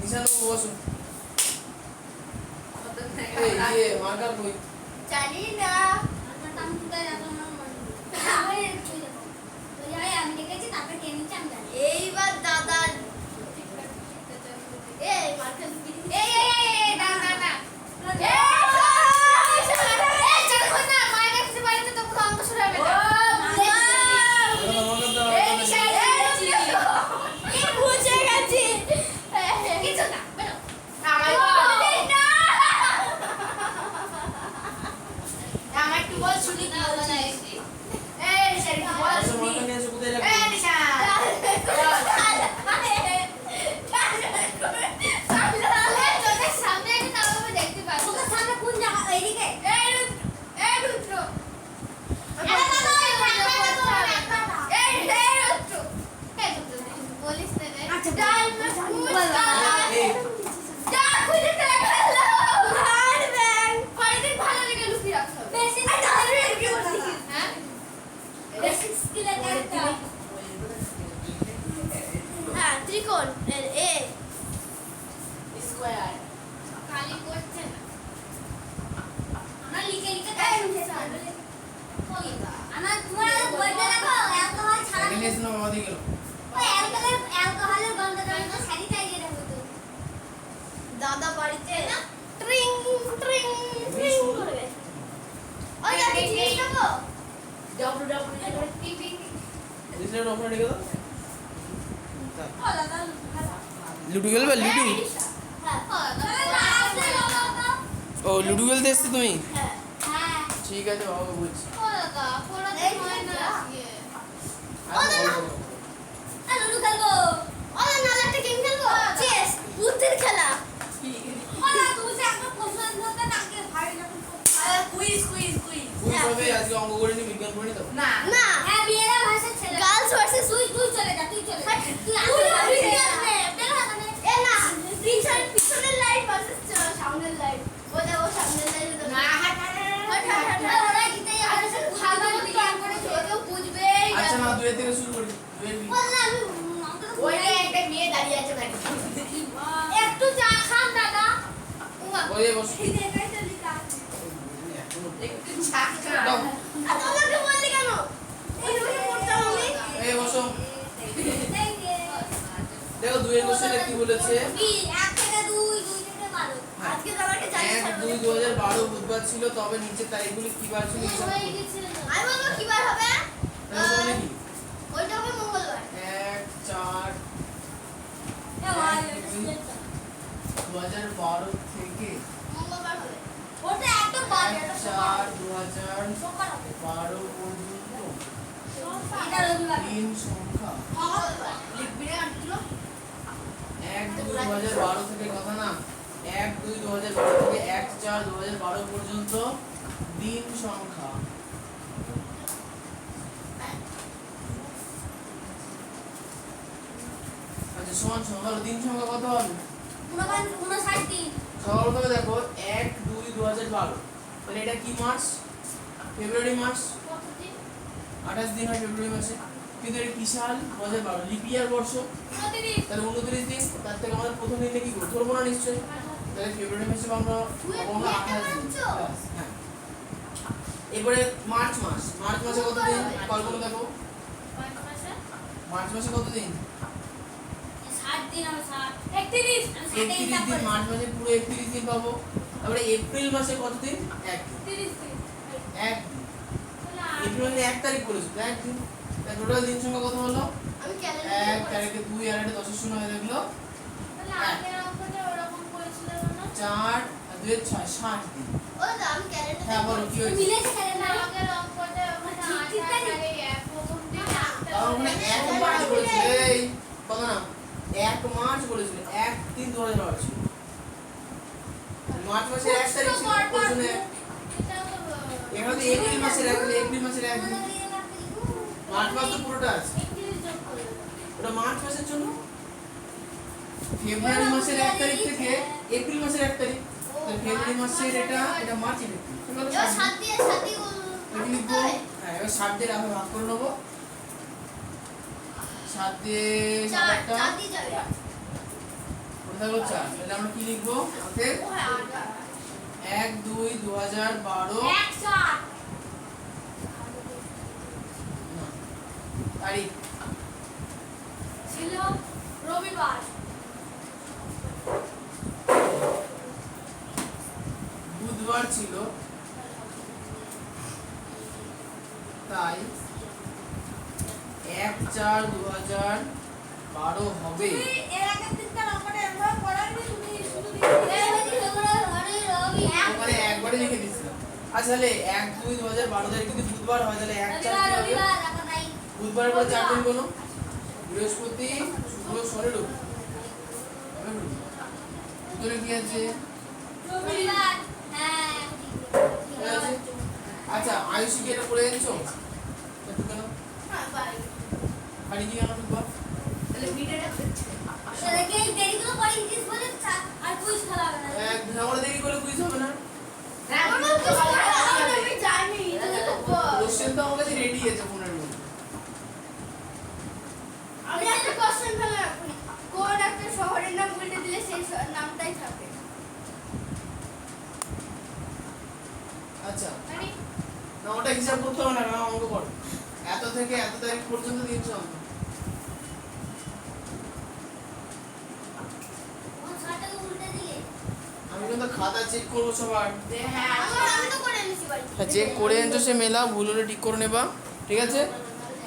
নিশানো বসো। এই ये মার্কার কই? জানি না। আমার কাম কোথায় যাবো আমার মনে নেই। আমার একটু যাবো। তো যাই আমি দেখেছি তারপরে কে নিচে আমি জানি। এইবার দাদা এই মার্কার এই দাদা না। এই চলো না মায়ের কাছে বাড়িতে তো পুরো অঙ্ক শুরু হবে না। এই নিশান এই বুঝে গেছি। কিছু না বেরো। আমার না আমার একটু বল শুনি কি বলছিস এই নিশান একটু বল শুনি এই নিশান তোদের সামনে একটা তাহলে দেখতে পাবো তোদের সামনে কোন জায়গা এইদিকে এই রুদ্র বলিস না রে আচ্ছা ডাল মে বল যা খুঁজে ফেলে আর ব্যাং কয়দিন ভালো লেগে লুকিয়ে রাখছো বেশি তাহলে কি বলছিস হ্যাঁ বেসিক স্কিল একটা হ্যাঁ ত্রিকোণ এ স্কয়ার খালি করছে না আমরা লিখে লিখে তাই আমার তোমার বইটা দেখো অ্যালকোহল ছাড়া এখানে এসে না বাবা দিয়ে গেল। ওই অ্যালকোহলের গন্ধটা তো স্যানিটাইজার হতো দাদা বাড়িতে না ট্রিং ট্রিং ট্রিং করবে ওই আমি জিনিস দেবো www দিসলে ওপরে রেখে দাও। ও দাদা লুডো খেলবে লুডো? হ্যাঁ ও লুডো খেলতে এসেছো তুমি? হ্যাঁ হ্যাঁ ঠিক আছে বাবা বুঝছি। ও দাদা পড়াতে হয় না আজকে আচ্ছা বলো। লুডো খেলবো ওলা নালে একটা গেম খেলবো চেস বুদ্ধির খেলা ওলা তুমি যে একটা প্রশ্ন ধরতে না আগে ভাই যখন কুইজ কুইজ হবে আজকে অঙ্ক করে নি বিজ্ঞান করে নি তো? না না হ্যাঁ বিয়ের ভাষা ছেলে গার্লস ভার্সেস তুই চলে যা তুই চলে তুই আসবে বের হ না এ না পিছনের লাইট ভার্সেস সামনের লাইট ও সামনের লাইট না হাট ওরা জিতে যাবে ভালো বিজ্ঞান করে কেউ বুঝবে আচ্ছা না দুই থেকে শুরু করি। বললা আমি ওইটা একটা মেয়ে দাঁড়িয়ে আছে নাকি একটু চা খান দাদা ওই বস। একটু চা খান তোমাকে বললি কেন এই রুমে পড়তাম আমি এই বসো। দেখো দুই এর কোশ্চেনে কি বলেছে? কি 1 থেকে 2 2 থেকে 12 আজকে তো আমাকে 1-2-2012 বুধবার ছিল, তবে নিচের তারিখগুলি কি বার ছিল হিসাব করো। আমি বলবো কি বার হবে তাহলে বলে কি? ওইটা হবে মঙ্গলবার 1-4 2012 থেকে মঙ্গলবার হবে ওটা একদম বার এটা 1-4-2012 সোমবার হবে পর্যন্ত এটা রবিবার দিন সংখ্যা মঙ্গলবার লিখবি না আন্টিলো 1-2-2012 থেকে কথা না 1-2-2012 থেকে 1-4-2012 পর্যন্ত দিন সংখ্যা আচ্ছা সমান সমান দিন সংখ্যা কত হবে? 59 দিন সবার প্রথমে দেখো 1-2-2012 তাহলে এটা কি মাস? ফেব্রুয়ারি মাস। কত দিন 28 দিন হয় ফেব্রুয়ারি মাসে, কিন্তু এটা কি সাল? 2012 লিপ ইয়ার বর্ষ, 29 তাহলে 29 দিন। তার থেকে আমাদের প্রথম দিনে কি করব? ধরবো না নিশ্চয়ই, তাহলে ফেব্রুয়ারি মাসে আমরা পাবো না 28 দিন। হ্যাঁ এবারে মার্চ মাস। মার্চ মাসে কত দিন? কল্পনা দেখো 5 মাসে মার্চ মাসে কত দিন? 60 দিন আমি 60 31 আমি 31 দিন। মার্চ মাসে পুরো 31 দিন পাবো। তারপরে এপ্রিল মাসে কত দিন? 1 দিন। 30 দিন 1 দিন। এপ্রিল মাসে 1 তারিখ করেছো তো 1 দিন। তাহলে টোটাল দিন সংখ্যা কত হলো? আমি 1 ক্যালেন্ডারে তারিখে 2 আর 8 10 শূন্য হয়ে গেল তাহলে আগের অঙ্কটা ওরকম করেছিল না 4 আর 2 6 60 দিন। ও তো আমি ক্যালেন্ডারে হ্যাঁ বলো কি হয়েছে? মিলেছে ক্যালেন্ডারে আগের অঙ্কটা ওখানে 8 তারিখে প্রথম দিন তার মানে 1 মার্চ বলেছিল। এই কত না 1 মার্চ বলেছিল। 1-3-2012 ছিল। মার্চ মাসের 1 তারিখ ছিল প্রথমে। এখানে তো এপ্রিল মাসের 1 দিন। এপ্রিল মাসের 1 দিন। মার্চ মাস তো পুরোটা আছে। ওটা মার্চ মাসের জন্য। ফেব্রুয়ারি মাসের 1 তারিখ থেকে এপ্রিল মাসের 1 তারিখ। তাহলে ফেব্রুয়ারি মাসের এটা মার্চ এপ্রিল। এবার 7 দিয়ে লিখবো। হ্যাঁ এবার 7 দিয়ে আমরা ভাগ করে নেব। 7 দিয়ে 7 4 দিয়ে যাবে হলো 4 তাহলে আমরা কি লিখবো ওকে 1/2/2012 তারিখ ছিল রবিবার। বুধবার ছিল তাই 1/4/2012 হবে। ওখানে একবারে লিখে দিছিলাম। আচ্ছা তাহলে 1/2/2012 তারিখ যদি বুধবার হয় তাহলে 1/4 কি হবে? বুধবারের পরে 4 দিন কোনো বৃহস্পতি শুক্র শনি রবি তোরে কি আছে? আচ্ছা আয়ুষী কি এটা করে এনেছো? একটু কেন বাড়ি কি কেন ঢুকবা? এক ঘন্টা দেরি করে কুইজ হবে না? কোশ্চেন তো আমার কাছে রেডি আছে ফোনের মধ্যে। আমি একটা কোশ্চেন ফেলে রাখুন, কোন একটা শহরের নাম উল্টে দিলে সেই নামটাই থাকে। আচ্ছা মানে না ওটা হিসাব করতে হবে না, না অঙ্ক কর। এত থেকে এত তারিখ পর্যন্ত দিনছো অঙ্ক। কোন শহরটাকে উল্টে দিলে আমি কিন্তু খাতা চেক করবো সবার। আমি তো করে এনেছি বাড়ি। হ্যাঁ চেক করে এনেছো সে মেলা ভুল হলে ঠিক করে নেবা, ঠিক আছে?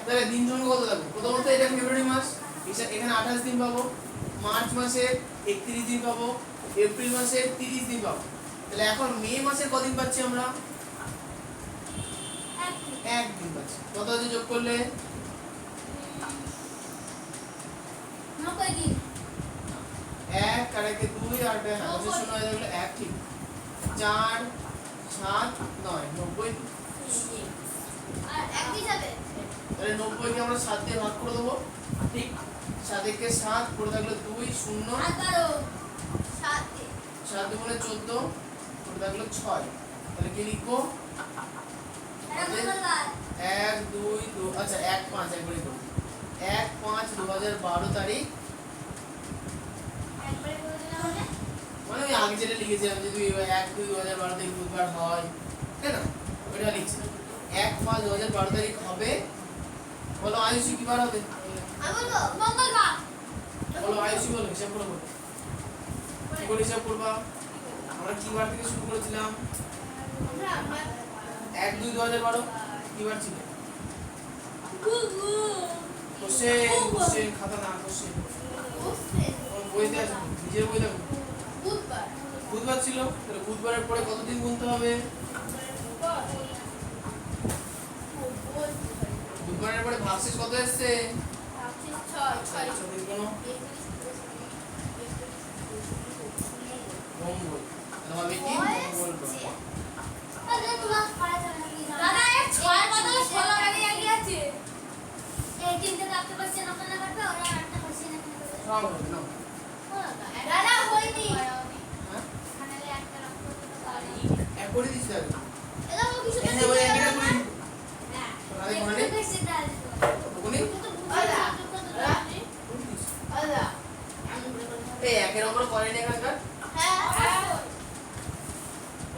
তাহলে দিন জন্য কত লাগবে? প্রথমত এটা ফেব্রুয়ারি মাস, এখানে 28 দিন পাবো। মার্চ মাসে 31 দিন পাবো। এপ্রিল মাসে 30 দিন পাবো। তাহলে এখন মে মাসে কদিন পাচ্ছি আমরা? এক দিন পাচ্ছি। কত আছে যোগ করলে? 90 দিন। 1 আর 1 2 আর 2 না বসে শোনা হয়ে গেল 1 ঠিক 4 7 9 90 আর এক দিন যাবে। তাহলে 90 কে আমরা 7 দিয়ে ভাগ করে দেবো, ঠিক 7 একে 7 পড়ে থাকলো 2 0 আর 12 7 7 দুগুণে 14 পড়ে থাকলো 6। তাহলে কি লিখবো? 1 2 2 আচ্ছা 1 5 একবারে করব 1/5/2012 তারিখ। একবারে করে দিলে হবে। মানে আমি আগে যেটা লিখেছিলাম যদি 1/2/2012 তারিখ বুধবার হয়, তাই না? ওটা লিখছি 1/5/2012 তারিখ হবে। বলো আয়ুষী কি বার হবে? আমি বলবো মঙ্গলবার। বলো আয়ুষী বলো হিসাব করো। কি করে হিসাব করবা? আমরা কি বার থেকে শুরু করেছিলাম? 1/2/2012 কি বার ছিল? কোশ্চেন খাতা না কোশ্চেন বইতে আছে, নিজের বই দেখো। বুধবার। বুধবার ছিল, তাহলে বুধবারের পরে কতদিন গুনতে হবে? বুধবারের পরে ভাগশেষ কত এসছে? 6 ছদিন কোনো মঙ্গল, তাহলে হবে কি মঙ্গলবার। দাদা এর 6 বদলে 16 বেরিয়ে গিয়েছে। এই তিনটে কাটতে পারছেন আপনারা কাটবে, ওরা কাটতে পারছেন আপনারা কাটবে। সব হবে না? দাদা হয়নি। হ্যাঁ খানালে একটা রাখতে তো পারি। এক করে দিছি তাহলে। এটা তো কিছু এখানে ওই একটা করে না। আরে কোনে নেই বেশি দাও। কোনে আলা আলা এই একের নম্বর করে নে এখানকার। হ্যাঁ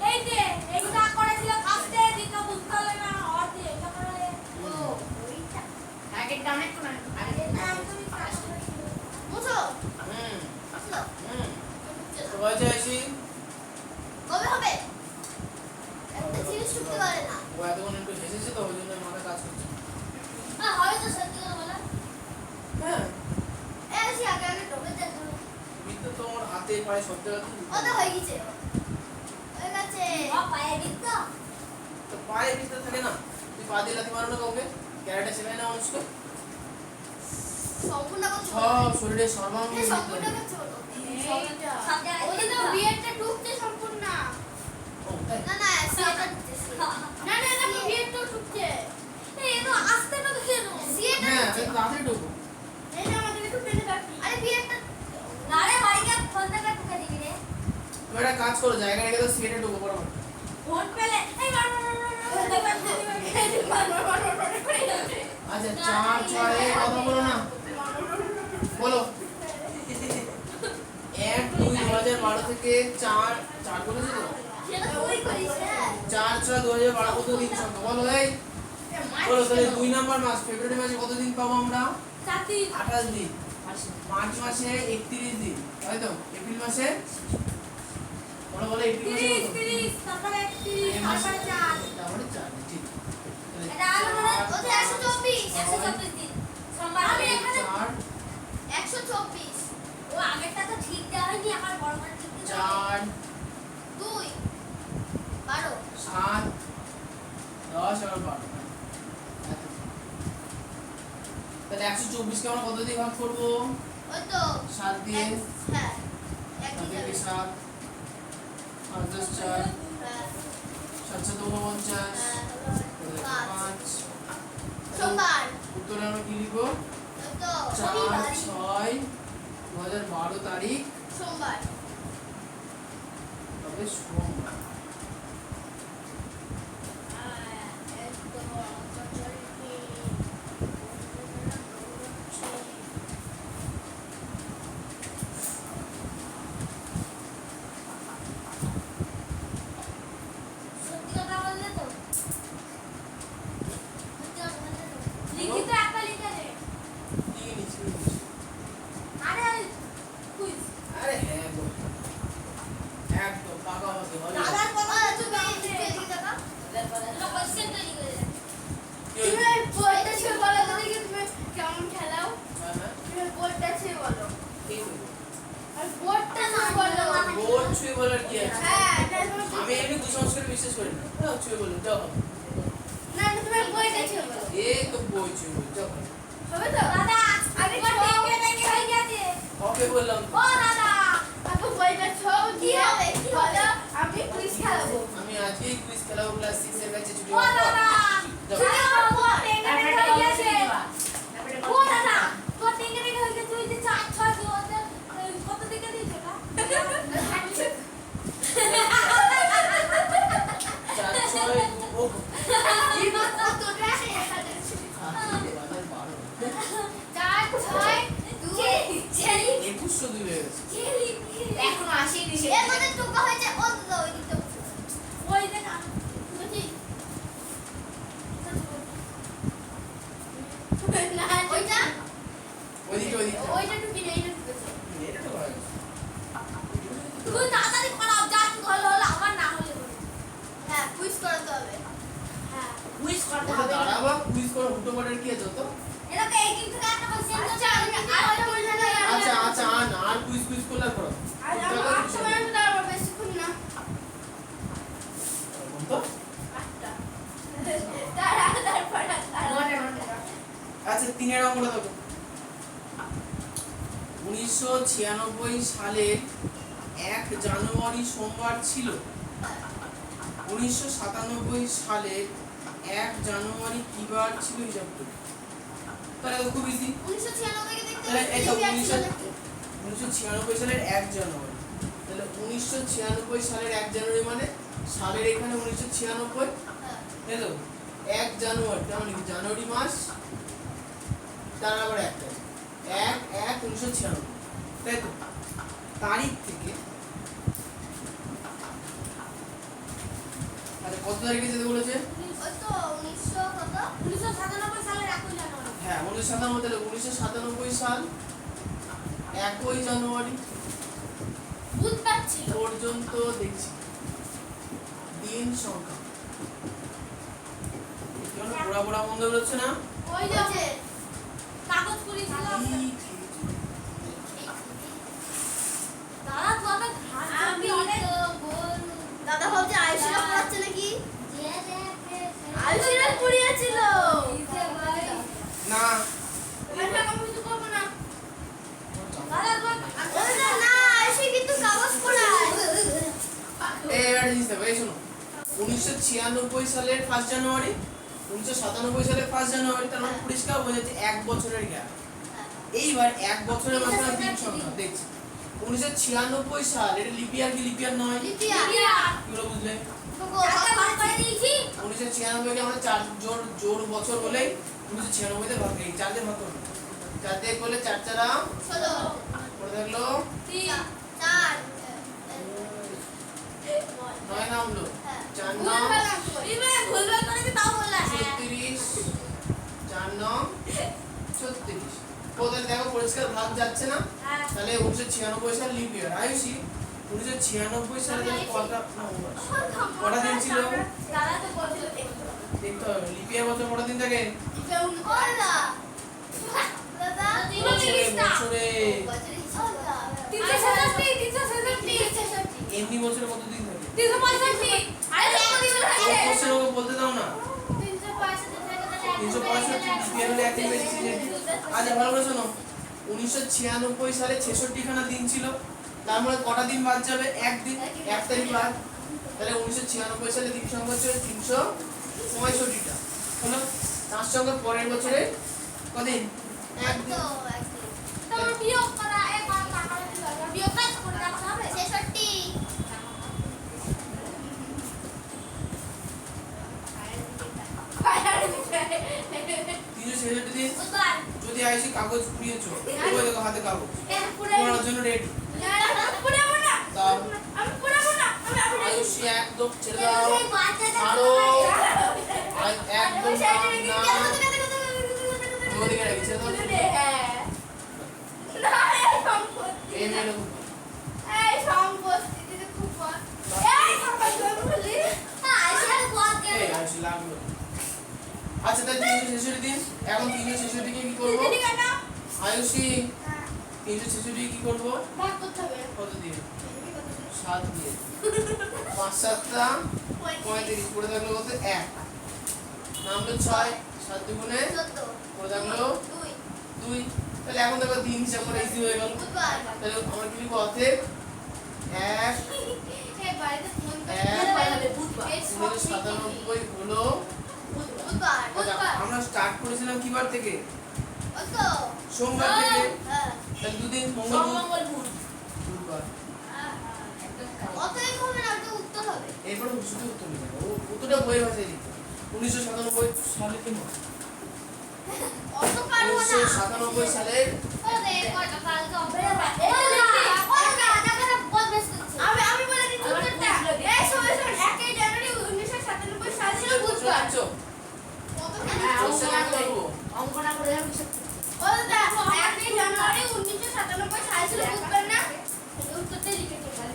এই যে এইটা করেছিল কাটতে দিতে বুঝতে হবে না হতে এটা করে ও ওইটা একটা অনেক কোন আরে তুমি বুঝো আসলো তো হয়েছে আইসি কবে হবে একটা জিনিস করতে পারে না ও এতক্ষণ একটু হেসেছে তো ওই জন্য মাথা কাজ করছে। হ্যাঁ হয়তো সত্যি কথা বলা হ্যাঁ এসে আগে আগে ঢোকে যেত বিদ্যুৎ তো আমার হাতে পায়ে সব জায়গাতেই ও তো হয়ে গেছে ও পায়ে দিত তো পায়ে বিদ্যুৎ থাকে না, তুই পা দিয়ে লাথি মারো না কাউকে, ক্যারাটে শেখায় না মানুষকে। সম্পূর্ণ করতে সব শরীরে সর্বাঙ্গ সম্পূর্ণ করতে হলো সব জায়গায় ওই তো বিয়েটা ঢুকতে সম্পূর্ণ না না না সিয়েটা ঢুকতে না না না বিয়েটা ঢুকছে এই তো আস্তে না কেন সিয়েটা হ্যাঁ ঢুকছে এটা তাড়াতাড়ি ঢোকো। এই না আমাদের একটু পেনে কাটি আরে বিয়েটা না রে ভাই কে ফোন থেকে ঢুকে দিবি রে তুমি একটা কাজ করো, জায়গা রেখে তো সিগারেটে ঢোকো বরাবর। ফোন পেলে এই মার আচ্ছা 4 6 কথা বলো না, বলো 1 2012 থেকে 4 4 বলেছে তো সেটা তুই করিস হ্যাঁ 4/6/2012 কত দিন সংখ্যা বলো এই বলো তাহলে 2 নাম্বার মাস ফেব্রুয়ারি মাসে কত দিন পাবো আমরা 28 দিন মার্চ মাসে 31 দিন তাই তো এপ্রিল মাসে বলো বলো এপ্রিল মাসে কত? 30 তারপরে 31 মে মাসে তারপরে 4 তারপরে 4 ঠিক তাহলে এটা আলো মানে ওতে 124 দিন সোমবার আমি এখানে 4 124 ও আগেরটা তো ঠিক দেওয়া হয়নি আমার বড় মানে ঠিক দিতে 4 2 12 7 10 আর 12 তাহলে 124 কে আমরা কত দিয়ে ভাগ করব ওই তো 7 দিয়ে হ্যাঁ একই 7 যাবে দিয়ে 7 আর 10 4 হ্যাঁ 7 7 49 পাঁচ 5 সোমবার উত্তরে আমরা কি লিখবো ওই তো 4 শনিবার 6 2012 তারিখ সোমবার তবে সোমবার সত্যি কথা বললে তো সত্যি কথা বললে তো লিখিত একটা লিখে দে লিখে নিচ্ছি, লিখে নিচ্ছি। আরে কুইজ আরে হ্যাঁ গো একদম পাকা হতে হবে দাদার কথা তুমি লিখে দাও এটা কোশ্চেন তো লিখে দে কি হয়েছে? তুমি বইটা ছিল বলো তো দেখি তুমি কেমন খেলাও হ্যাঁ, হ্যাঁ, তুমি বইটা ছিল বলো এই করবো। আর বোর্ডটা ছিল বলো বোর্ড ছুঁয়ে বলার কি আছে হ্যাঁ এটা তুমি আমি এমনি কুসংস্কার বিশ্বাস করি না ছুঁয়ে বলো যাও না তুমি বইটা ছিল বলো এই তো বই ছুঁয়ে বলো যাও হবে তো দাদা আমি ঠকে দেখে হয়ে গেছে ওকে বললাম তো। ও দাদা আপু বইটা ছক দিয়ে হবে বলো আমি কুইজ খেলাবো আমি আজকেই কুইজ খেলাবো ক্লাস 6 এর ব্যাচে ছুটি ও দাদা যাও। ছুটি করবো টেঙ্গে হয়ে গেছে ও দাদা তো টেঙ্গে হয়ে গেছে তুই যে 4 6 দিয়ে কত দিকে দিয়েছে চার ছয় ও এই মত তো ড্রেসে বাজার 12 4 6 2 চেরি 2102 হয়ে গেছে চেরি এখন আসি দিছে এর মধ্যে টুকা হয়েছে ও দাদা ওই দিকটা ওই দেখ বুঝি না ওইটা ওইদিকে ওইটা টুকি নেই না টুকেছে এটা তো ভালো তুই তাড়াতাড়ি করাও যা তুই হলো হলো আমার না হলে বলে হ্যাঁ কুইজ করতে হবে হ্যাঁ কুইজ করতে ওটা হবে দাঁড়াবা কুইজ করে হুটো পাটার কি আছে তো এটাকে এই কিন্তু একটা কোশ্চেন তো চাই আর বলতে না আচ্ছা আচ্ছা আর কুইজ কুইজ করলে করো আর আমরা 8 মিনিট দাঁড়াবো বেশিক্ষণ না তো 8টা দাঁড়া তারপর আচ্ছা তিনের অঙ্কটা দেখো 1996 সালের 1 জানুয়ারি সোমবার ছিল 1997 সালের 1 জানুয়ারি কি বার ছিল হিসাব করো তাহলে তো খুব ইজি 1996 কে দেখতে তাহলে এই তো হবে 1996 সালের 1 জানুয়ারি তাহলে 1996 সালের 1 জানুয়ারি মানে সালের এখানে 1996 তাই তো 1 জানুয়ারি তার মানে কি জানুয়ারি মাস তার আবার 1 1996 তাই তো তারিখ থেকে আচ্ছা কত তারিখে যেতে বলেছে ওই তো 1900 কত 1997 সালের 1 জানুয়ারি হ্যাঁ 1997 তাহলে 1997 সাল 1 জানুয়ারি বুধবার ছিল পর্যন্ত দেখছি দিন সংখ্যা কেন পোড়া পোড়া মন্দ হচ্ছে না ওই যে কাগজ পুরি ছিল দাদা তোমাকে আমি অনেক দাদা ভাবছে আইসিরা পড়াচ্ছে নাকি আইসিরা পড়িয়েছিল না আমরা কম্পিউটার করব না দাদা ওটা না আইসি কিন্তু কাগজ পড়ায় এবার জিনিস দেখো এই শোনো 1996 সালের 1 জানুয়ারি 1997 সালের 1 জানুয়ারি তার মানে পরিষ্কার বোঝা যাচ্ছে 1 বছরের গ্যাপ এইবার 1 বছরের মাঝখানে দিন সংখ্যা দেখছি 1996 সাল এটা লিপিয়ার কি লিপিয়ার নয় লিপিয়া কিগুলো বুঝলে একটা ভাগ করে দিয়েছি 1996 কে আমরা 4 জোড় বছর হলেই 1996 তে ভাগ এই 4 দিয়ে ভাগ করব 4 দিয়ে করলে 4 4 16 পড়ে থাকলো 3 4 9 নামলো, 4 ভুলভাল 9 নাম তো। ভুলভাল করে কি তাও বললা? 36, 4 9 36। ওদের দেখো পরিষ্কার ভাগ যাচ্ছে না? হ্যাঁ। তাহলে 1996 সাল লিপ ইয়ার। আয়ুষি 1996 সালে তাহলে কটা দিন ছিল? দাদা তো বলছিল দেখতে হবে লিপ ইয়ার বছর কটা দিন থাকে? দাদা দাদা বছরে 366 এমনি বছরে কত দিন থাকে? 365 আরে বছর বলতে দাও না। 365 লিপ ইয়ার হলে একদিন বেশি ছিল। আচ্ছা ভালো করে শোনো, 1996 সালে 66 খানা দিন ছিল। তার মানে কটা দিন বাদ যাবে? একদিন, 1 তারিখ বাদ। তাহলে 1996 সালে দিন সংখ্যা ছিল 365টা। হলো তার সঙ্গে পরের বছরে কদিন? একদিন। তোমার বিয়োগ করা এক বার টাকা বিয়োগ কাজ করে রাখতে হবে 66 366 দিন উত্তর যদি আইসি কাগজ পুড়িয়েছো, ওই দেখো হাতে কাগজ পুরো পড়ার জন্য রেডি। পুরাবো না দাও আমি পুরাবো না আমি আয়ুষি একদম ছেড়ে দাও, ছাড়ো একদম না ওদিকে রেখে ছেড়ে দাও। এই মেয়ে এই আয়ুষি লাগলো। আচ্ছা তাহলে 366 দিন, এখন 366 কে কি করবো? আয়ুষি 366 কি করবো? কত দিয়ে? 7 দিয়ে। 5 7টা 35 পড়ে থাকলো কত? 1 নামলো 6, 7 দুগুণে পড়ে থাকলো 2। তাহলে এখন দেখো দিন হিসাব করে ইজি হয়ে গেল। তাহলে আমরা কি লিখবো? অতএব 1 97 হলো। আমরা স্টার্ট করেছিলাম কি বার থেকে? সোমবার থেকে। তাহলে দুদিন মঙ্গল বুধ বুধবার। এরপরে শুধু উত্তর লিখে দাও। উত্তরটা বইয়ের ভাষায় লিখতে হবে। 1997 সালে কি হয়? 1997 সালের আমি বলে দিচ্ছি উত্তরটা এই সময় 1 জানুয়ারি 1997 সাল ছিল বুধবার কোশ্চেন করব। অঙ্কনা করে আমি ও দেখো 1 জানুয়ারি 1997 সাল ছিল বুধবার না উত্তরটা লিখেছি ভালো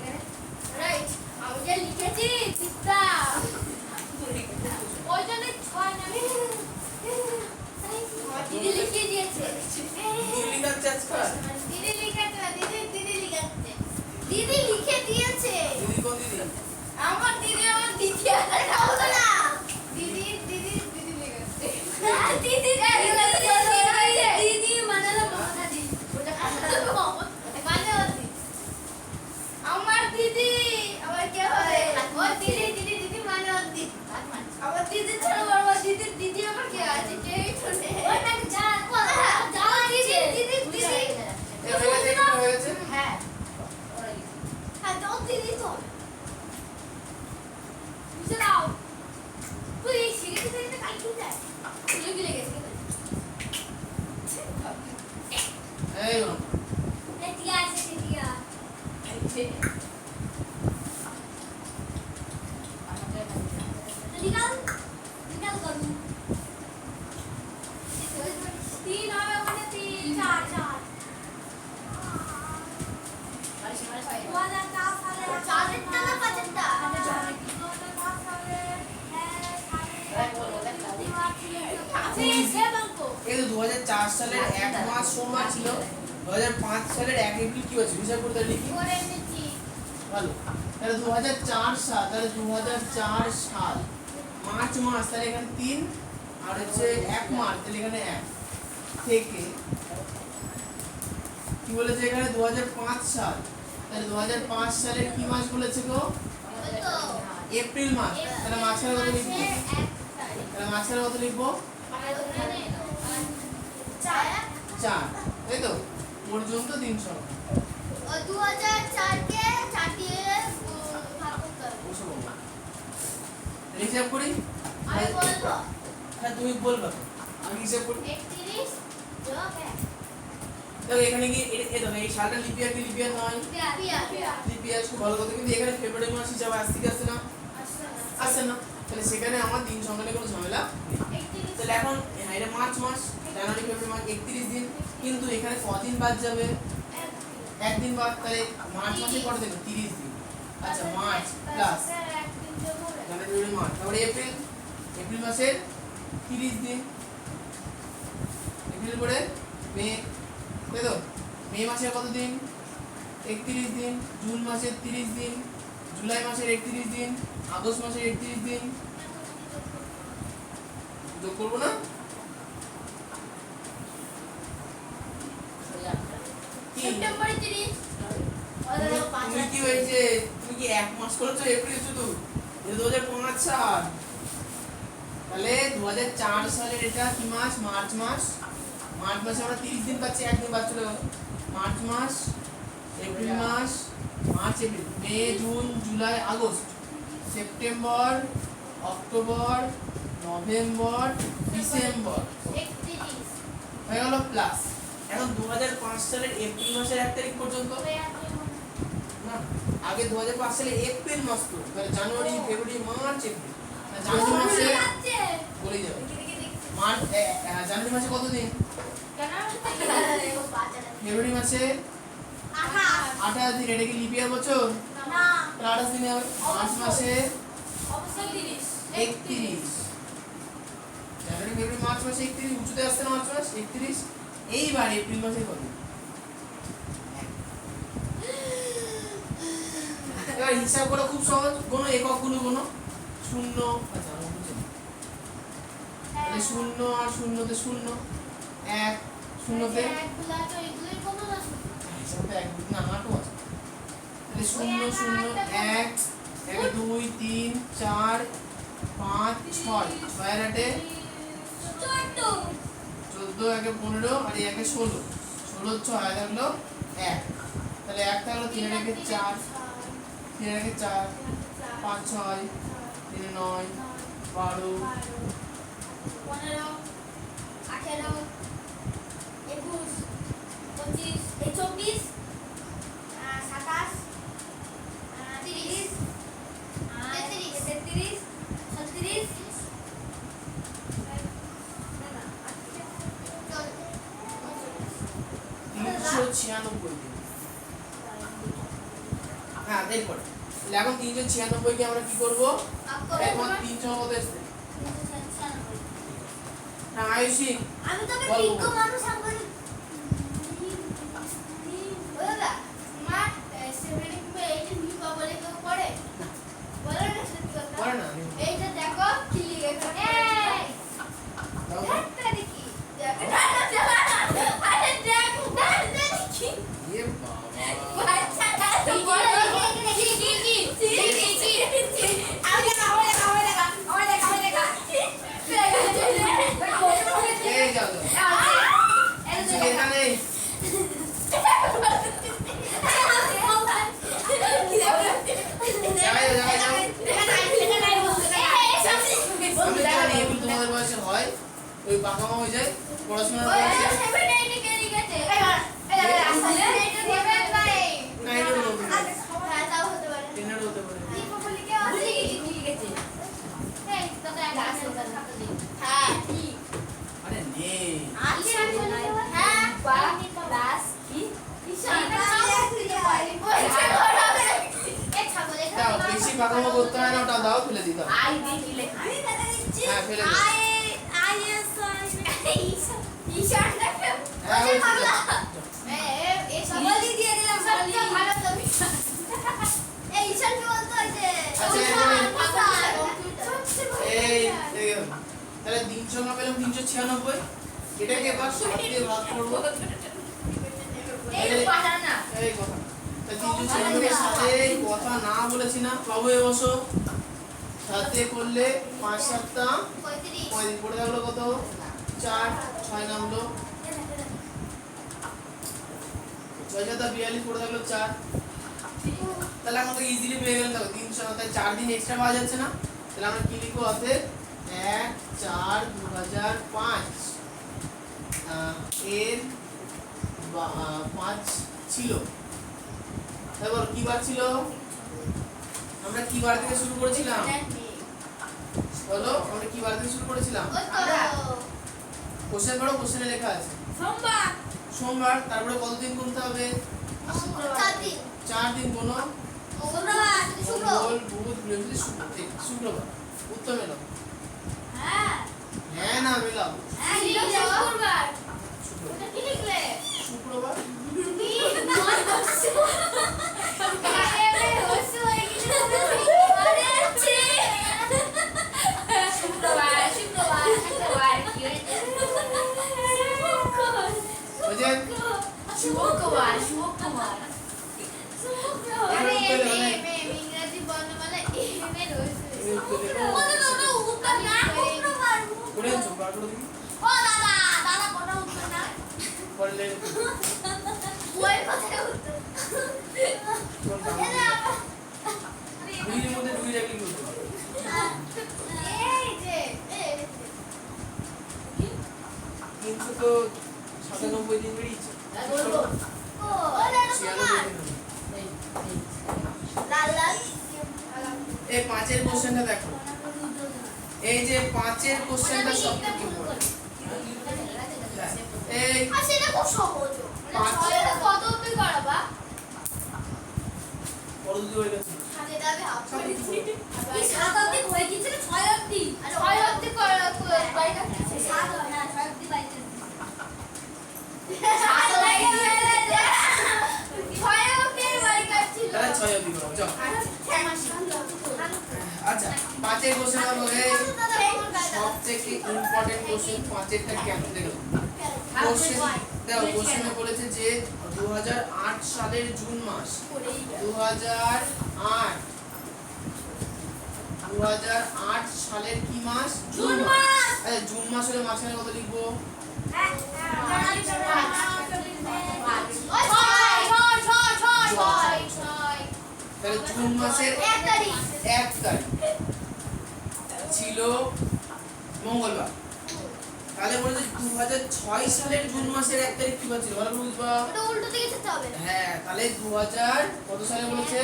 রাইট আমি যে লিখেছি চিত্রা ওই জন্য 6 নামে দিদি লিখে দিয়েছে কি লিখাচ্ছে আজকাল? দিদি লিখেছে না দিদি লিখেছে দিদি লিখে দিয়েছে দিদি কোন দিদি? আমার দিদি আছে না বলো না দিদি লিখেছে দিদি মানে না মমতা দিদি ওটা মানে ওদি আমার দিদি আবার কে হবে ও দিদি মানে ওদি আমার দিদি ছাড়া আমার দিদি আমার কে আছে কেই তো নেই ওটা যা দিদি হয়ে গেছে। হ্যাঁ হ্যাঁ তো দিদি তো বুঝে দাও তুই শিখে দিতে কাল কি যায় তুই কি লেগেছে এই বলো। টিয়া আছে টিয়া निकाल करूँ 3 और मैंने 3 4 4 এই তো 2004 সালের 1 মাস সোমবার ছিল। 2005 সালের 1 এপ্রিল কি হচ্ছে? হিসাব করতে লিখি। ভালো। তাহলে 2004 সাল, তাহলে 2004 সাল মার্চ মাস, তাহলে এখানে 3 আর হচ্ছে 1 মার্চ, তাহলে এখানে 1 থেকে কি বলেছে এখানে 2005 সাল, তাহলে 2005 সালের কি মাস বলেছে গো? এপ্রিল মাস। তাহলে মাঝখানে কত লিখবো? তাহলে মাঝখানে কত লিখবো? 4, তাই তো? পর্যন্ত দিন সংখ্যা 2004 কে 4 দিয়ে ভাগ করতে হবে বসে বলবো। হিসাব করি। আমি বলবো হ্যাঁ তুমি বলবা। আমি হিসাব করি। 31 যোগ 1 দেখো এখানে কি দেখো এই সালটা লিপিয়ার কি লিপিয়ার নয়, লিপিয়ার খুব ভালো কথা, কিন্তু এখানে ফেব্রুয়ারি মাস হিসাবে আসছে কি আসছে না, আসছে না, তাহলে সেখানে আমার দিন সংখ্যা নিয়ে কোনো ঝামেলা নেই। তাহলে এখন এটা মার্চ মাস, জানুয়ারি ফেব্রুয়ারি মাস 31 দিন, কিন্তু এখানে কদিন বাদ যাবে, একদিন বাদ, তাহলে মার্চ মাসে কত দিন, 30 দিন। আচ্ছা মার্চ প্লাস জানুয়ারি ফেব্রুয়ারি মার্চ, তারপরে এপ্রিল, এপ্রিল মাসের 30 দিন, এপ্রিল পরে মে, তাই তো মে মাসের কত দিন, 31 দিন, জুন মাসের 30 দিন, জুলাই মাসের 31 দিন, আগস্ট মাসের 31 দিন, যোগ করবো না, সেপ্টেম্বরে 30 তুমি কি হয়েছে, তুমি কি এক মাস করেছো এপ্রিল শুধু, 2005 সাল, তাহলে 2004 সালের এটা কি মাস, মার্চ মাস, মার্চ মাসে আমরা 30 দিন পাচ্ছি, একদিন বাদ চলে গেল, মার্চ মাস, এপ্রিল মাস, মার্চ এপ্রিল, মে জুন জুলাই August, September October November December, 31 হয়ে গেল প্লাস। এখন 2005 সালের এপ্রিল মাসের 1 তারিখ পর্যন্ত না, আগে 2005 সালে এপ্রিল মাস তো, তাহলে জানুয়ারি ফেব্রুয়ারি মার্চ এপ্রিল, জানুয়ারি মাসে বলে যাবে মার্চ, জানুয়ারি মাসে কত দিন, ফেব্রুয়ারি মাসে 28 দিন, এটা কি লিপিয়ার বছর, না 28 দিনে হবে, মার্চ মাসে অবশ্যই 30 31, জানুয়ারি ফেব্রুয়ারি মার্চ মাসে 31, উঁচুতে আসছে না মার্চ মাস 31, এইবার এপ্রিল মাসে কত, এবার হিসাব করা খুব সহজ, কোন এককগুলো কোন শূন্য, আচ্ছা আমরা বুঝি, তাহলে শূন্য আর শূন্যতে শূন্য, এক শূন্যতে একগুলা তো এগুলোই কত আছে হিসাবটা এক না আটও আছে, তাহলে শূন্য শূন্য এক, এক দুই তিন চার পাঁচ ছয়, ছয়ের আটে 14, একে 15 আর একে 16, 16 ছয় থাকলো এক, তাহলে এক থাকলো 3 একে 4, 3 একে 4, 5 6, 3 9, 12, 15 18 21 25 24 27 30 33 36 396 দিন। হ্যাঁ এরপরে এখন 396 কে আমরা কি করব, এখন 300 কত আসছে, হ্যাঁ আয়ুষী আমি তো বল, বিজ্ঞ বল। মানুষ আমি ওরা মা 78 নি বলে কেউ পড়ে বলে না সত্যি কথা পড়ে না, এইটা দেখো কি লিখে এই দাও। দেখতে দেখি না আরে দেখ দেখি এ বাবা বাচ্চাটা তো বড় কি আমি না এই যাও যাও। কিছু লেখা নেই, যাও যাও যাও। আমি জানি এগুলো তোমাদের বয়সে হয়, ওই বাঁকামা হয়ে যায় পড়াশোনার বয়সে, নাইনের মধ্যে টেনের হতে পারে, আরে নেই, দাও বেশি বাঁকামা করতে হয় না, ওটা দাও ফেলে দিই, দাও হ্যাঁ ফেলে দিই, হ্যাঁ ওই ঠিক আছে। এই এই গেল। তাহলে 300 পেলাম 396, এটাকে এবার 7 দিয়ে ভাগ করব, এই কথা, তাহলে 396 এর সাথে কথা না বলেছি না, বাবু এ বসো, সাথে করলে 5 7 35 পড়ে থাকলো কত, 4 6 নামলো, 6 7 42 পড়ে থাকলো 4, তাহলে আমরা ইজিলি পেয়ে গেলাম, দেখো 300, তাই 4 দিন এক্সট্রা পাওয়া যাচ্ছে না, তাহলে আমরা কি লিখবো, আছে 1 4 2005 এর 5 ছিল। এবার কি বার ছিল? আমরা কি বার থেকে শুরু করেছিলাম? বলো আমরা কি বার থেকে শুরু করেছিলাম? কোশ্চেন পড়ো, কোশ্চেনে লেখা আছে সোমবার। সোমবার। তারপরে কত দিন গুনতে হবে? 4 দিন গুনো। শুক্রবার। মঙ্গল, বুধ, বৃহস্পতি, শুক্র। ঠিক, শুক্রবার। উত্তর মেলাও। হ্যাঁ হ্যাঁ না মেলাও। হ্যাঁ শুক্রবার। শুক্রবার। ওটা কি লিখলে? শুক্রবার। বুঝেন? করেছো বার করে দিই। পড়লে দুইয়ের মধ্যে দুই রাখলে কি হতো? কিন্তু তো 97 দিন বেরিয়েছে। 96 দিন। এই 5 এর কোশ্চেনটা দেখো। এই যে 5 এর কোশ্চেনটা সবথেকে বড়। এই কত অব্দি করাবা? বড় দুটো হয়ে গেছে। তাহলে 6 অবধি করো যাও। আচ্ছা 5 এর কোশ্চেন হলো এই সবথেকে ইম্পর্টেন্ট কোশ্চেন 5 এরটা কেন দেখো। কোশ্চেন দেখো কোশ্চেনে বলেছে যে 2008 সালের জুন মাস। 2008 সালের কি মাস? জুন মাস। আচ্ছা জুন মাসের মাঝখানে কত লিখবো? তাহলে জুন মাসের 1 তারিখ ছিল মঙ্গলবার। তাহলে বলেছে 2006 সালের জুন মাসের 1 তারিখ কি বার ছিল? ভালো করে বুঝবা। হ্যাঁ তাহলে 2000 কত সালে বলেছে?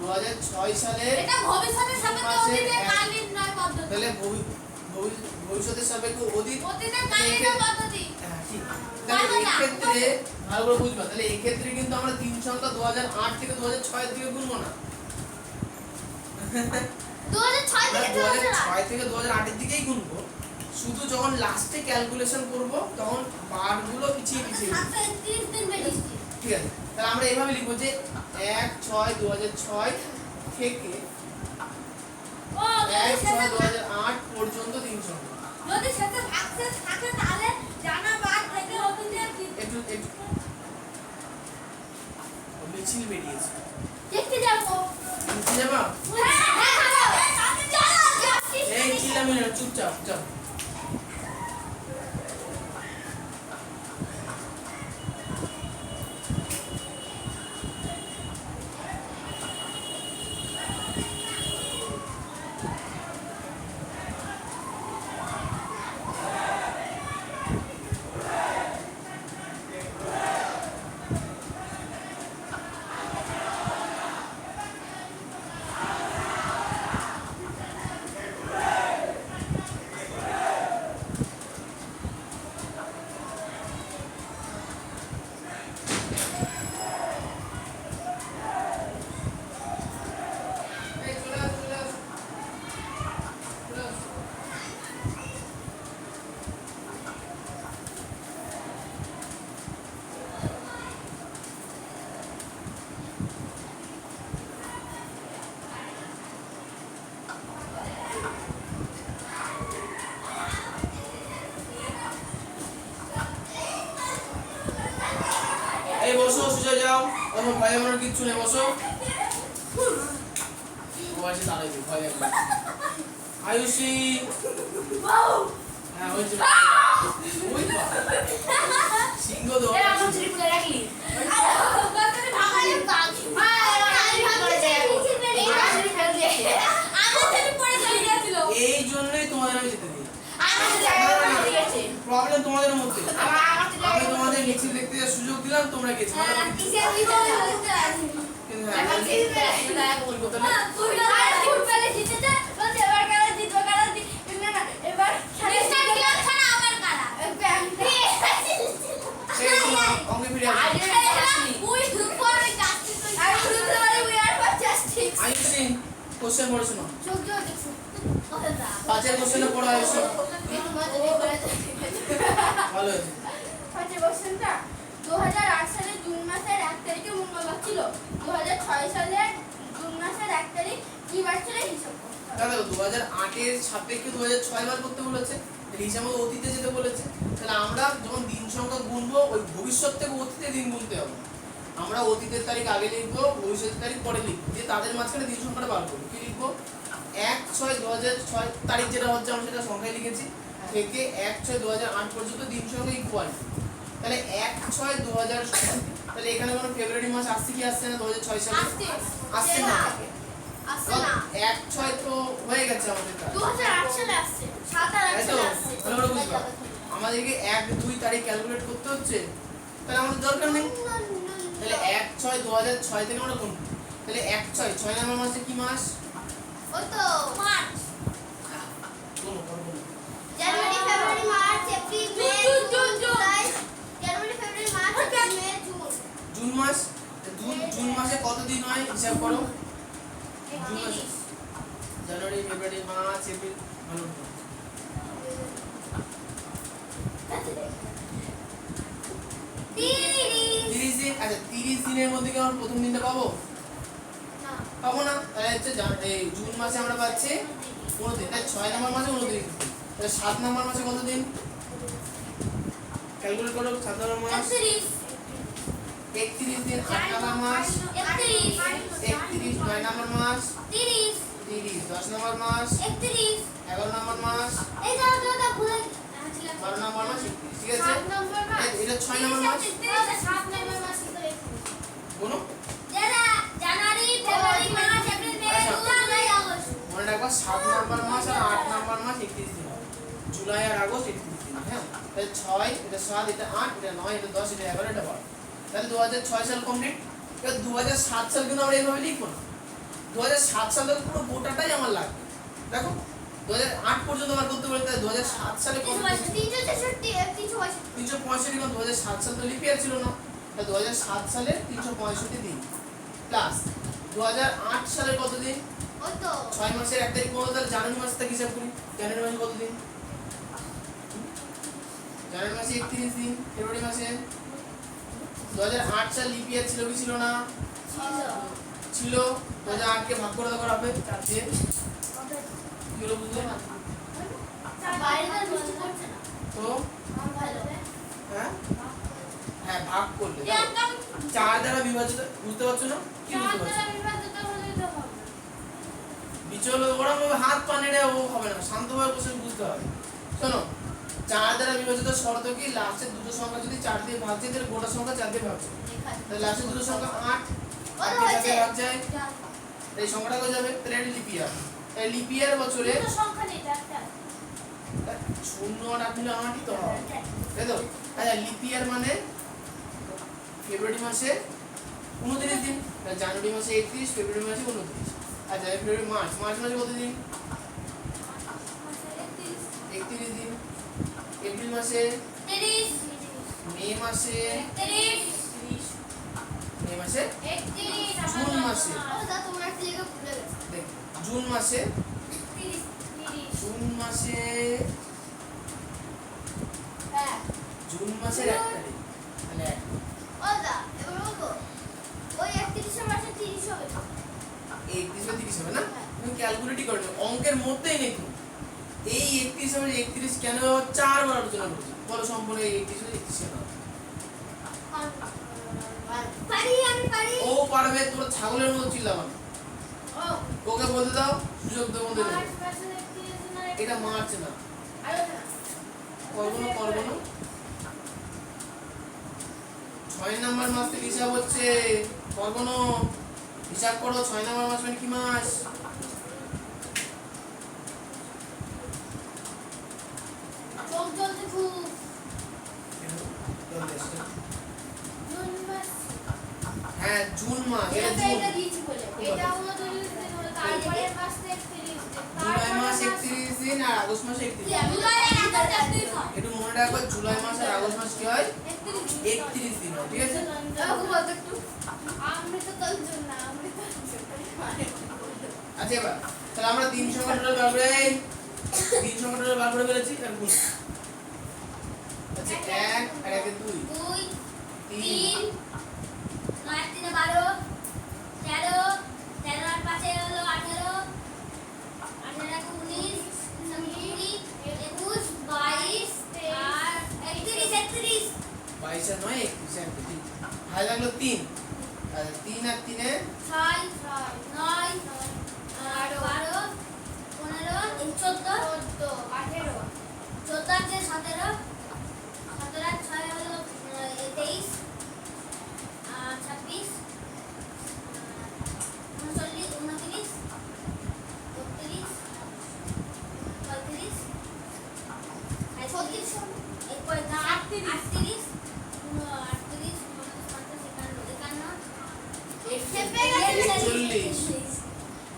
2006 সালে তাহলে ভবিষ্যতের সাপেক্ষে অতীত। হ্যাঁ ঠিক। তাহলে এই ক্ষেত্রে ভালো করে বুঝবা। তাহলে এই ক্ষেত্রে কিন্তু আমরা তিন সংখ্যা 2008 থেকে 2006 এর দিকে গুনবো না। 2006 থেকে 2008 এর দিকেই গুনবো। শুধু যখন লাস্টে ক্যালকুলেশন করব তখন বারগুলো পিছিয়ে পিছিয়ে গুনবো। ঠিক আছে। তাহলে আমরা এইভাবে লিখবো যে 1/6/2006 থেকে 1/6/2008 পর্যন্ত 3 সংখ্যা। যদি সেটা সাকসেস থাকে তাহলে জানা বাদ থেকে অতীতের একটু মিছিল বেরিয়েছে। দেখতে যাবো। দেখতে যাবা? এই চিল্লামি না, চুপচাপ যাও। এই বসো, সোজা যাও। কোনো ভয় আমার কিচ্ছু নেই, বসো। বসে দাঁড়াইবে, ভয় লাগবে। আয়ুষী হ্যাঁ হয়েছে। ওই বা সিংহ দো এই জন্যই তোমাদের আমি যেতে দিই। প্রবলেম তোমাদের মধ্যে। আমি তোমাদের মিছিল দেখতে যাওয়ার সুযোগ দিলাম, তোমরা গেছো ভালো করে। কিন্তু হ্যাঁ, সেই অঙ্কে ফিরে আসো। আয়ুষী কোশ্চেন পড়ে শোনো। 5 কোশ্চেনে পড়া হয়েছে, ভালো হয়েছে। 2008 সালে জুন মাসের 1 তারিখে মঙ্গলবার ছিল। 2006 সালের জুন মাসের 1 তারিখ কি বার ছিল হিসাব করতে হবে। দেখো 2008 এর সাপেক্ষে 2006 বার করতে বলেছে, এর হিসাবে অতীতে যেতে বলেছে। তাহলে আমরা যখন দিন সংখ্যা গুনবো ওই ভবিষ্যৎ থেকে অতীতে দিন গুনতে হবে। আমরা অতীতের তারিখ আগে লিখবো, ভবিষ্যতের তারিখ পরে লিখবো, দিয়ে তাদের মাঝখানে দিন সংখ্যাটা বার করবো। কি লিখবো? 1/6/2006 তারিখ যেটা হচ্ছে আমরা সেটা সংখ্যায় লিখেছি, থেকে 1/6/2008 পর্যন্ত দিন সংখ্যা ইকুয়াল। তাহলে 1/6/2006, তাহলে এখানে কোনো ফেব্রুয়ারি মাস আসছে কি আসছে না 2006 সালে? আসছে না। আসছে না। 1/6 তো হয়ে গেছে আমাদের কাজ। 2008 সালে আসছে। 7/8 সালে আসছে। ভালো করে বুঝবা। আমাদেরকে 1-2 তারিখ ক্যালকুলেট করতে হচ্ছে, তাহলে আমাদের দরকার নেই। তাহলে 1/6/2006 থেকে আমরা গুনবো। তাহলে 1/6 নম্বর মাসে কি মাস? ওই তো মার্চ। গুনো করবো। জানুয়ারি, ফেব্রুয়ারি, March, April, May, June, July. জানুয়ারি, ফেব্রুয়ারি, March, April, May, June. June মাস, জুন মাসে কত দিন হয় হিসাব করো। 31। জানুয়ারি, ফেব্রুয়ারি, মার্চ, এপ্রিল, ভালো করে। 30 দিন। আচ্ছা 30 দিনের মধ্যে কি আমরা প্রথম দিনটা পাবো? না। পাবো না। তাহলে হচ্ছে এই জুন মাসে আমরা পাচ্ছি 15 দিন। তাহলে 6 নম্বর মাসে 29 দিন। তাহলে 7 নম্বর মাসে কত দিন? ক্যালকুলেট করো। 7 নম্বর মাস 31 দিন। 8 নম্বর মাস 31। 9 নম্বর মাস 30। 10 নম্বর মাস 11 নম্বর মাস 12 নম্বর মাস 31। ঠিক আছে, এটা 6 নম্বর মাস। বলো জানুয়ারি, ফেব্রুয়ারি, মার্চ, এপ্রিল, মে, জুন, জুলাই, আগস্ট। মনে রাখবা 7 নম্বর মাস আর 8 নম্বর মাস 31 দিন হবে। জুলাই আর আগস্ট 31 দিন। হ্যাঁ, তাহলে 6, এটা 7, এটা 8, এটা 9, এটা 10, এটা 11, এটা 12। তাহলে 2006 সাল কমপ্লিট। এবার 2007 সাল কিন্তু আমরা এইভাবে লিখবো না। 2007 সালের পুরো গোটাটাই আমার লাগবে। দেখো 2008 পর্যন্ত আমার করতে বলে, তাই 2007 সালে কত? 365। কিন্তু 2007 সাল তো লিপ ইয়ার ছিল না, তাই 2007 সালে 365 দিন প্লাস 2008 সালে কত দিন? 6 মাসের 1 তারিখ বলো। তাহলে জানুয়ারি মাস থেকে হিসাব করি। জানুয়ারি মাসে কত দিন? জানুয়ারি মাসে 31 দিন। ফেব্রুয়ারি মাসে 2008 সাল লিপ ইয়ার ছিল কি ছিল না? ছিল। 2008 কে ভাগ করে দেওয়া হবে 4 দিয়ে। কি হলো বুঝলে? তো হ্যাঁ হ্যাঁ ভাগ করলে 4 দ্বারা বিভাজিত। বুঝতে পারছো না? কি বুঝতে পারছো? বিচল ওরকম ভাবে হাত পা নেড়ে ও হবে না, শান্তভাবে বসে বুঝতে হবে। শোনো, 4 দ্বারা বিভাজিত শর্ত কি? লাস্টের দুটো সংখ্যা যদি 4 দিয়ে ভাগ যায় তাহলে গোটা সংখ্যা 4 দিয়ে ভাগ যায়। তাহলে লাস্টের দুটো সংখ্যা 8 8 দিয়ে ভাগ যায়, এই সংখ্যাটা কত যাবে? তাহলে এটা লিপ ইয়ার। তাই লিপ ইয়ার বছরে শূন্য আর 8 মিলে 8ই তো হবে, তাই তো? আচ্ছা লিপ ইয়ার মানে ফেব্রুয়ারি মাসে 29 দিন, জানুয়ারি মাসে 31, ফেব্রুয়ারি মাসে 29। আচ্ছা ফেব্রুয়ারি মার্চ মাসে কত দিন? 31 দিন। এপ্রিল মাসে 30। মে মাসে 30। মে মাসে জুন মাসে দেখ জুন মাসে জুন মাসে জুন মাসের 1 তারিখ। তাহলে 31 বা 30 হবে না? তুমি ক্যালকুলেটই করে নাও, অঙ্কের মধ্যেই নেই। এই 31 হবে 31 কেন 4 বার আলোচনা করছি। বলো সম্পূর্ণ এই 31 হবে 31 কেন? ও পারবে, তোর ছাগলের মতো চিল্লাবা না। ওকে বলতে দাও, সুযোগ দেবো দেবো। এটা মার্চ না, করবো না 6 নাম্বার মাস থেকে হিসাব হচ্ছে। করবো না, হিসাব করো। 6 নাম্বার মাস মানে কি মাস? হ্যাঁ জুন মাস, এটা এটা জুন। এটা দিয়েছি বলে এটা হলো তারপরে মাস 31 জুলাই মাস 31 দিন আর আগস্ট মাসে 31 দিন। জুলাই 31 হয় একটু মনে রাখো জুলাই মাস আর আগস্ট মাস কি হয় 31 দিন হয়, ঠিক আছে? আমাকে বলতো একটু আমি তো তলজন না আমি তো আচ্ছা এবার তাহলে আমরা 3 সংখ্যা টোটাল বার করে 3 সংখ্যা টোটাল বার করে ফেলেছি আর গুণ। আচ্ছা 1 আর 1 এ 2 2 3 3 9 3 12 13 13 আর 5 এ হলো 18 18 আর 19 20 21 22 আর 31 31 22 আর 9 31 আর 3 ভাই লাগলো 3 আর 3 আর 3 এ 6 9 আর 12 15 14 18 14 আছে 17 17 আর 6 হলো 23 আর 26 39 29 30 32 36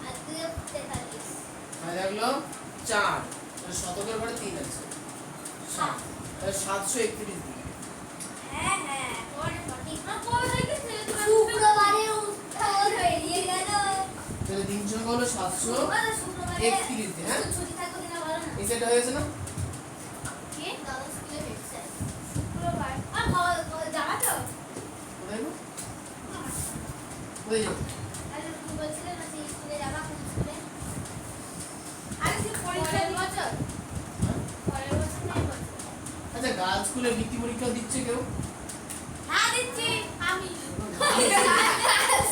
38 ভাই লাগলো 4 তাহলে শতকের পরে 3 আছে 7 তাহলে 731 দিন। শুক্রবারে উত্তর হয়ে গেল তাহলে দিন সংখ্যা হলো 731 দিন, হ্যাঁ? ছুটি থাকবে কিনা বলো না এই সেটটা হয়েছে না? কে দাদা স্কুলে হেডছে শুক্রবার আর জানা তো কোথায় গো? কোথায় যাবো? আরে তুমি বলছিলে না সেই স্কুলে যাবা কোন স্কুলে আরে সে পরীক্ষা বছর পরের বছর নেই বছর আচ্ছা গার্লস স্কুলে বৃত্তি পরীক্ষা দিচ্ছে কেউ? হ্যাঁ দিচ্ছি আমি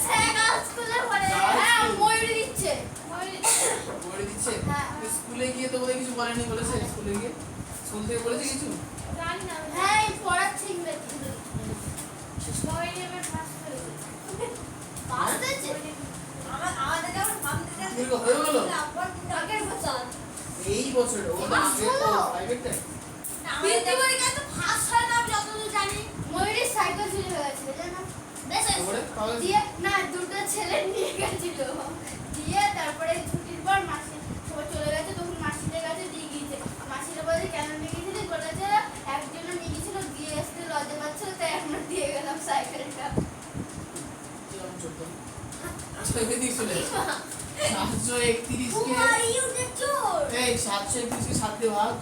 সেগাল স্কুলে পড়ে হ্যাঁ ময়ূরী দিচ্ছে বলে দিচ্ছে? হ্যাঁ। তো স্কুলে গিয়ে তো বোধহয় কিছু বলেনি, বলেছে স্কুলে গিয়ে? স্কুল থেকে বলেছে কিছু? জানি না হ্যাঁ পড়াচ্ছে ইংরেজি ময়ূরী এবার পাস করেছে পাস হয়েছে আমাদের যেমন ভাবতে পরীক্ষা হয়ে গেল? আগের বছর এই বছর ও এবার আগে তো শোনো। প্রাইভেটে? বৃত্তি পরীক্ষা তো ফার্স্ট হয় না আমি যতদূর জানি ময়ূরীর সাইকেল চুরি হয়ে গেছিল জানো বেশ তারপরে পাওয়া গেছে? দিয়ে না দুটো ছেলে নিয়ে গেছিল দিয়ে তারপরে ছুটির পর মাসি সবাই চলে গেছে তখন মাসিদের কাছে দিয়ে গিয়েছে মাসিরা বলে কেন নিয়ে গেছিলি বলেছে একজন নিয়ে গেছিল দিয়ে আসতে লজে পাচ্ছিল তাই আমরা দিয়ে গেলাম সাইকেলটা কিরকম চলতো? আচ্ছা এদিকে চলে এসো। 731 কে ইউ দ্য চোর এই 731 কে 7 দিয়ে ভাগ,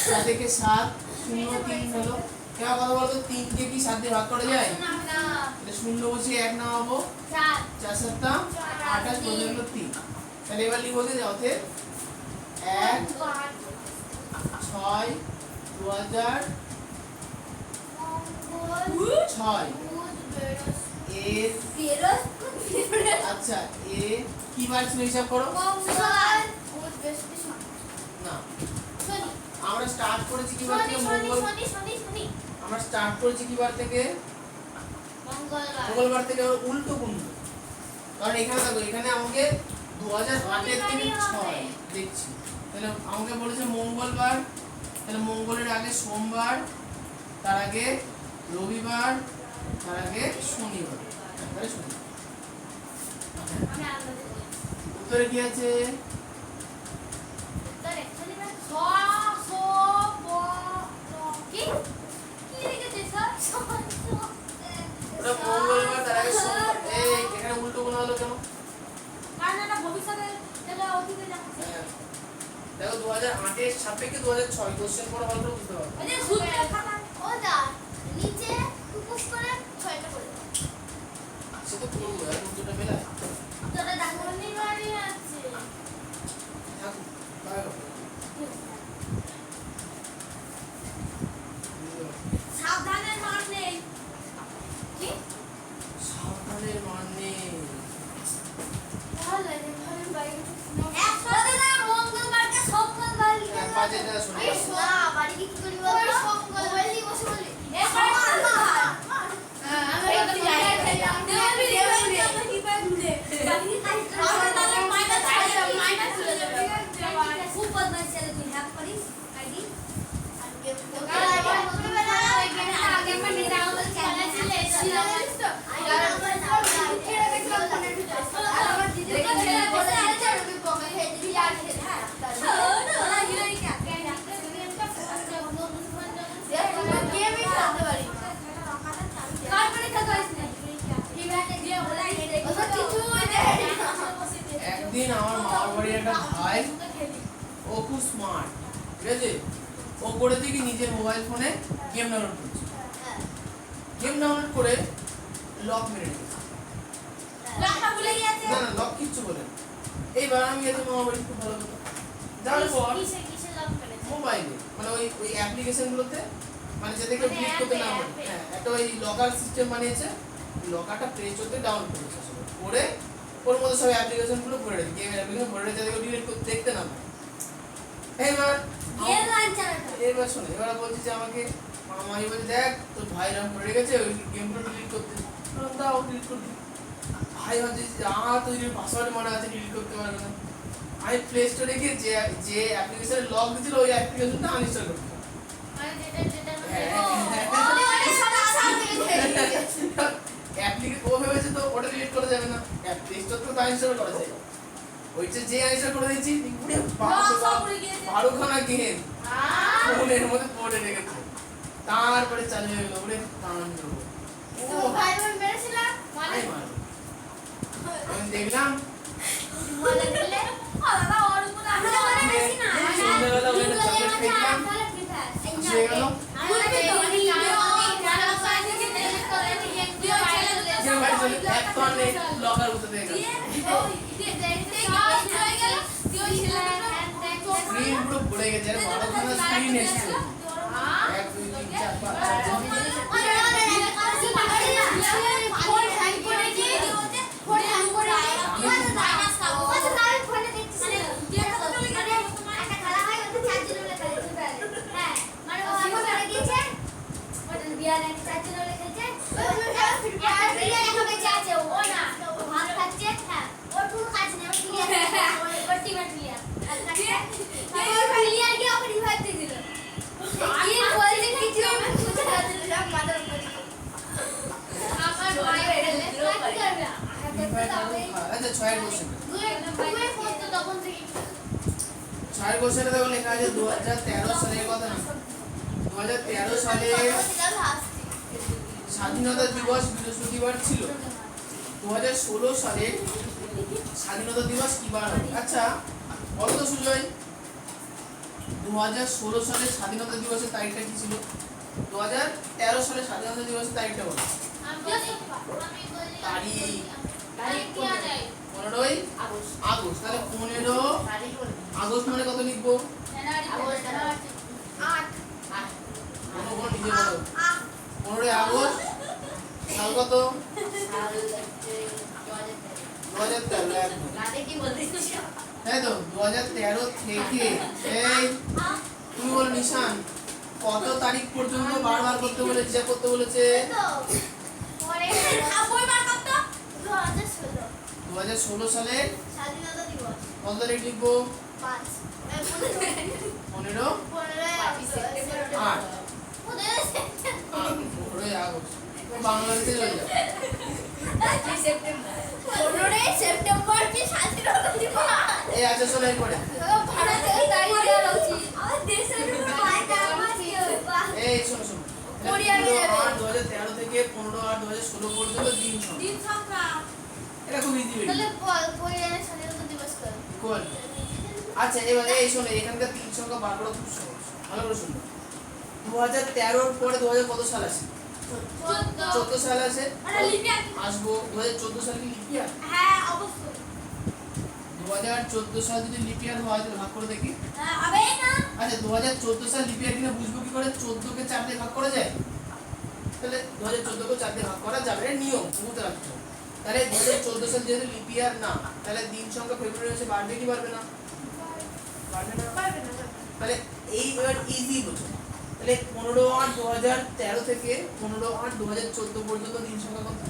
7 থেকে 7 0 3 হলো। কেউ কথা বলতো 3 কে কি 7 দিয়ে ভাগ করা যায়? না না তাহলে 0 বসিয়ে 1 নামাবো, চার 4 7 28 বলে হলো 3। তাহলে এবার লিখবো যে যাওতে 1 6 2006 এর আচ্ছা এ কি বার ছিল হিসাব করো না আমরা স্টার্ট করেছি কি বার থেকে মঙ্গল আমরা স্টার্ট করেছি কি বার থেকে মঙ্গলবার থেকে আবার উল্টো গুণ দেব। কারণ এখানে দেখো এখানে আমাকে 2008 এর থেকে 6 দেখছি তাহলে আমাকে বলেছে মঙ্গলবার তাহলে মঙ্গলের আগে সোমবার তার আগে রবিবার তার আগে শনিবার তারপরে শনিবার উত্তরে কি আছে ওটা মঙ্গলবার তার আগে সোমবার এই এখানে উল্টো গুণ হলো কেন হ্যাঁ। দেখো 2008 এর সাপেক্ষে 2006 কোশ্চেন পড়া ভালো করে বুঝতে পারবে সে তো করবো আর উত্তরটা পেলা থাকুক বাইরে সাবধানের মান নেই কি সাবধানের মান নেই তাহলে ঘরের বাইরে একসাথে না মঙ্গলবারকে সোমবার পাঁচে এটা শনিবার না বাড়ি কি করি বলতো স্মার্ট, ঠিক আছে? ও করেছে কি নিজের মোবাইল ফোনে গেম ডাউনলোড করছে, গেম ডাউনলোড করে লক মেরে রেখেছে। লকটা ভুলে গিয়েছে। না না লক কিচ্ছু বলে না। এইবার আমি গেছি মামা বাড়ি, খুব ভালো কথা। যাওয়ার পর কিসে লক করেছে? মোবাইলে মানে ওই অ্যাপ্লিকেশন গুলোতে, মানে যাতে কেউ ক্লিক করতে না পারে, হ্যাঁ একটা ওই লকার সিস্টেম বানিয়েছে। লকারটা প্লে স্টোর থেকে ডাউনলোড করেছে, করে ওর মধ্যে সব অ্যাপ্লিকেশন গুলো ভরে রেখেছে, গেমের অ্যাপ্লিকেশন ভরে রেখেছে, যাতে কেউ ডিলিট করতে দেখতে না পায়। এইবার গেম লাঞ্চারটা। এবার শোনো, এবার বলছি যে আমাকে মামাই বলে দেখ তোর ভাই রাম ভরে রেখেছে, ওই গেমগুলো ডিলিট করতে। বললাম দাও ডিলিট করে দিই। ভাই ভাবছে তৈরি পাসওয়ার্ড মারা আছে, ডিলিট করতে পারবে না। আমি প্লে স্টোরে গিয়ে যে অ্যাপ্লিকেশনে লক দিয়েছিল ওই অ্যাপ্লিকেশনটা আনইনস্টল করতে হবে। মানে যেটা হ্যাঁ। ও ভেবেছে তো ওটা ডিলিট করা যাবে না, প্লে স্টোর তো আনইনস্টল করা যায়। ওইটা যে আনইনস্টল করে দিয়েছি, পুরো 12খানা গেম ফোনের মধ্যে পড়ে রেখেছে। তারপরে চালু হয়ে গেল, ওরে কাণ্ড। তো ভাই বোন মেরেছিল মানে আমি মারবো। আমি দেখলাম মনে দিলে আলাদা ওর উপর আমরা মনে রাখি না সন্ধ্যাবেলা ওখানে চকলেট খেলাম, খুশি হয়ে গেল। যে ভাই চলে এক তো আর নেই, লকার উঠে দিয়ে গেল। স্ক্রিন পুরো পড়ে গেছে, আর 12খানা স্ক্রিন এসছে। 1 2 3 4 5 6 আচ্ছা 6 কোশ্চেন। 6 কোশ্চেনে দেখো লেখা আছে 2013 সালের কথা না। 2013 সালে স্বাধীনতা দিবস বৃহস্পতিবার ছিল। 2016 সালে স্বাধীনতা দিবস কি বার হবে? আচ্ছা বলো তো সুজয়, 2016 সালে স্বাধীনতা দিবসের তারিখটা কি ছিল? 2013 সালে স্বাধীনতা দিবসের তারিখটা বলো। তারিখ 15ই আগস্ট। তাহলে 15 আগস্ট মানে কত লিখবো? কোনো নিজে বলো। 15ই আগস্ট সাল কত? 2013। একদম তাই তো। 2013 থেকে এই তুমি বলো নিশান, কত তারিখ পর্যন্ত বারবার করতে বলেছে, হিসাব করতে বলেছে? 2016 সালে কত তারিখ লিখবো? 15 8 15ই আগস্ট। বাংলাদেশে চলে যাবে। সেপ্টেম্বর কি স্বাধীনতা দিবস? এই আচ্ছা শোনো এরপরে ভারতের তারিখ দেওয়া উচিত। আমার দেশের উপর মাইকা আছে। এই শোনো শোনো, 2013 থেকে 15/8/2016 পর্যন্ত দিন সংখ্যা। এটা খুব ইজি বেরি। তাহলে পরিবারের স্বাধীনতা দিবস কর। আচ্ছা এবার এই শোনো, এখানকার তিন সংখ্যা বার করা খুব সহজ, ভালো করে শুনো। 2013 পরে 2000 কত সাল আছে? 14 সাল আছে। আসবো 2014 সাল কি লিপ ইয়ার? হ্যাঁ অবশ্যই। 2014 সাল যদি লিপ ইয়ার হয় তাহলে ভাগ করে দেখি। হবে না। আচ্ছা 2014 সাল লিপ ইয়ার কিনা বুঝবো কি করে? 14 কে 4 দিয়ে ভাগ করা যায়? তাহলে 2014 কে 4 দিয়ে ভাগ করা যাবে, এটা নিয়ম বুঝতে রাখতে হবে। তাহলে 2014 সাল যেহেতু লিপ ইয়ার না, তাহলে দিন সংখ্যা ফেব্রুয়ারি মাসে বাড়বে কি বাড়বে না? বাড়বে না। তাহলে এই এবার ইজি বুঝো। তাহলে 15/8/2013 থেকে 15/8/2014 পর্যন্ত দিন সংখ্যা কত?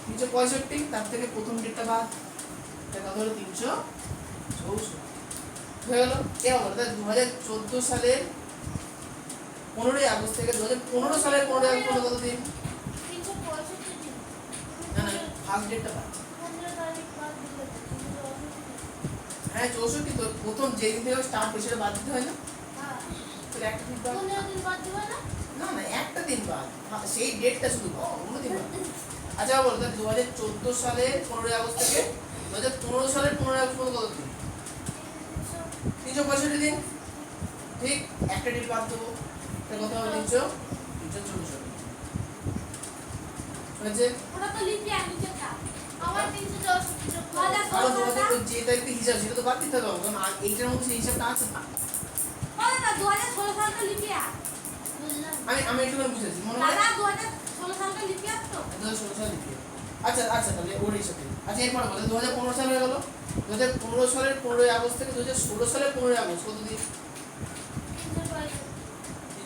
365। তার থেকে প্রথম ডেটটা বাদ, এটা কত হলো? 364 হয়ে গেল। কে হলো? তাহলে 2014 সালের 15ই আগস্ট থেকে 2015 সালের 15ই আগস্ট পর্যন্ত কত দিন? 365 দিন। না না ফার্স্ট ডেটটা বাদ। 15 তারিখ বাদ দিলে হ্যাঁ 64, তো প্রথম যে দিন থেকে স্টার্ট হয়েছে সেটা বাদ দিতে হয় না? হ্যাঁ তাহলে একটা দিন বাদ। 15 দিন বাদ দিবা না? না না একটা দিন বাদ, সেই ডেটটা শুধু বাদ, অন্য দিন বাদ। আচ্ছা বলো তাহলে 2014 সালের 15ই আগস্ট থেকে 2015 সালের 15ই আগস্ট পর্যন্ত কত দিন? 365 দিন, ঠিক একটা ডেট বাদ দেবো, তাহলে কত হবে? 364 হয়েছে। ওটা তো লিপি আর নিচেটা আমার 364 কারণ তোমাদের তো যে তারিখে হিসাব সেটা তো বাদ দিতে হবে, কারণ এইটার মধ্যে সেই হিসাবটা আছে না। বলে না 2016 সালটা লিপি আর বুঝলাম আমি একটু বুঝেছি, মনে হয় দাদা 2016 সালটা লিপি আর তো 2016 সাল লিখে। আচ্ছা আচ্ছা, তাহলে ওর হিসাবে আচ্ছা এরপরে বলে 2015 সাল হয়ে গেল। 2015 সালের 15 আগস্ট থেকে 2016 সালের 15 আগস্ট কত দিন?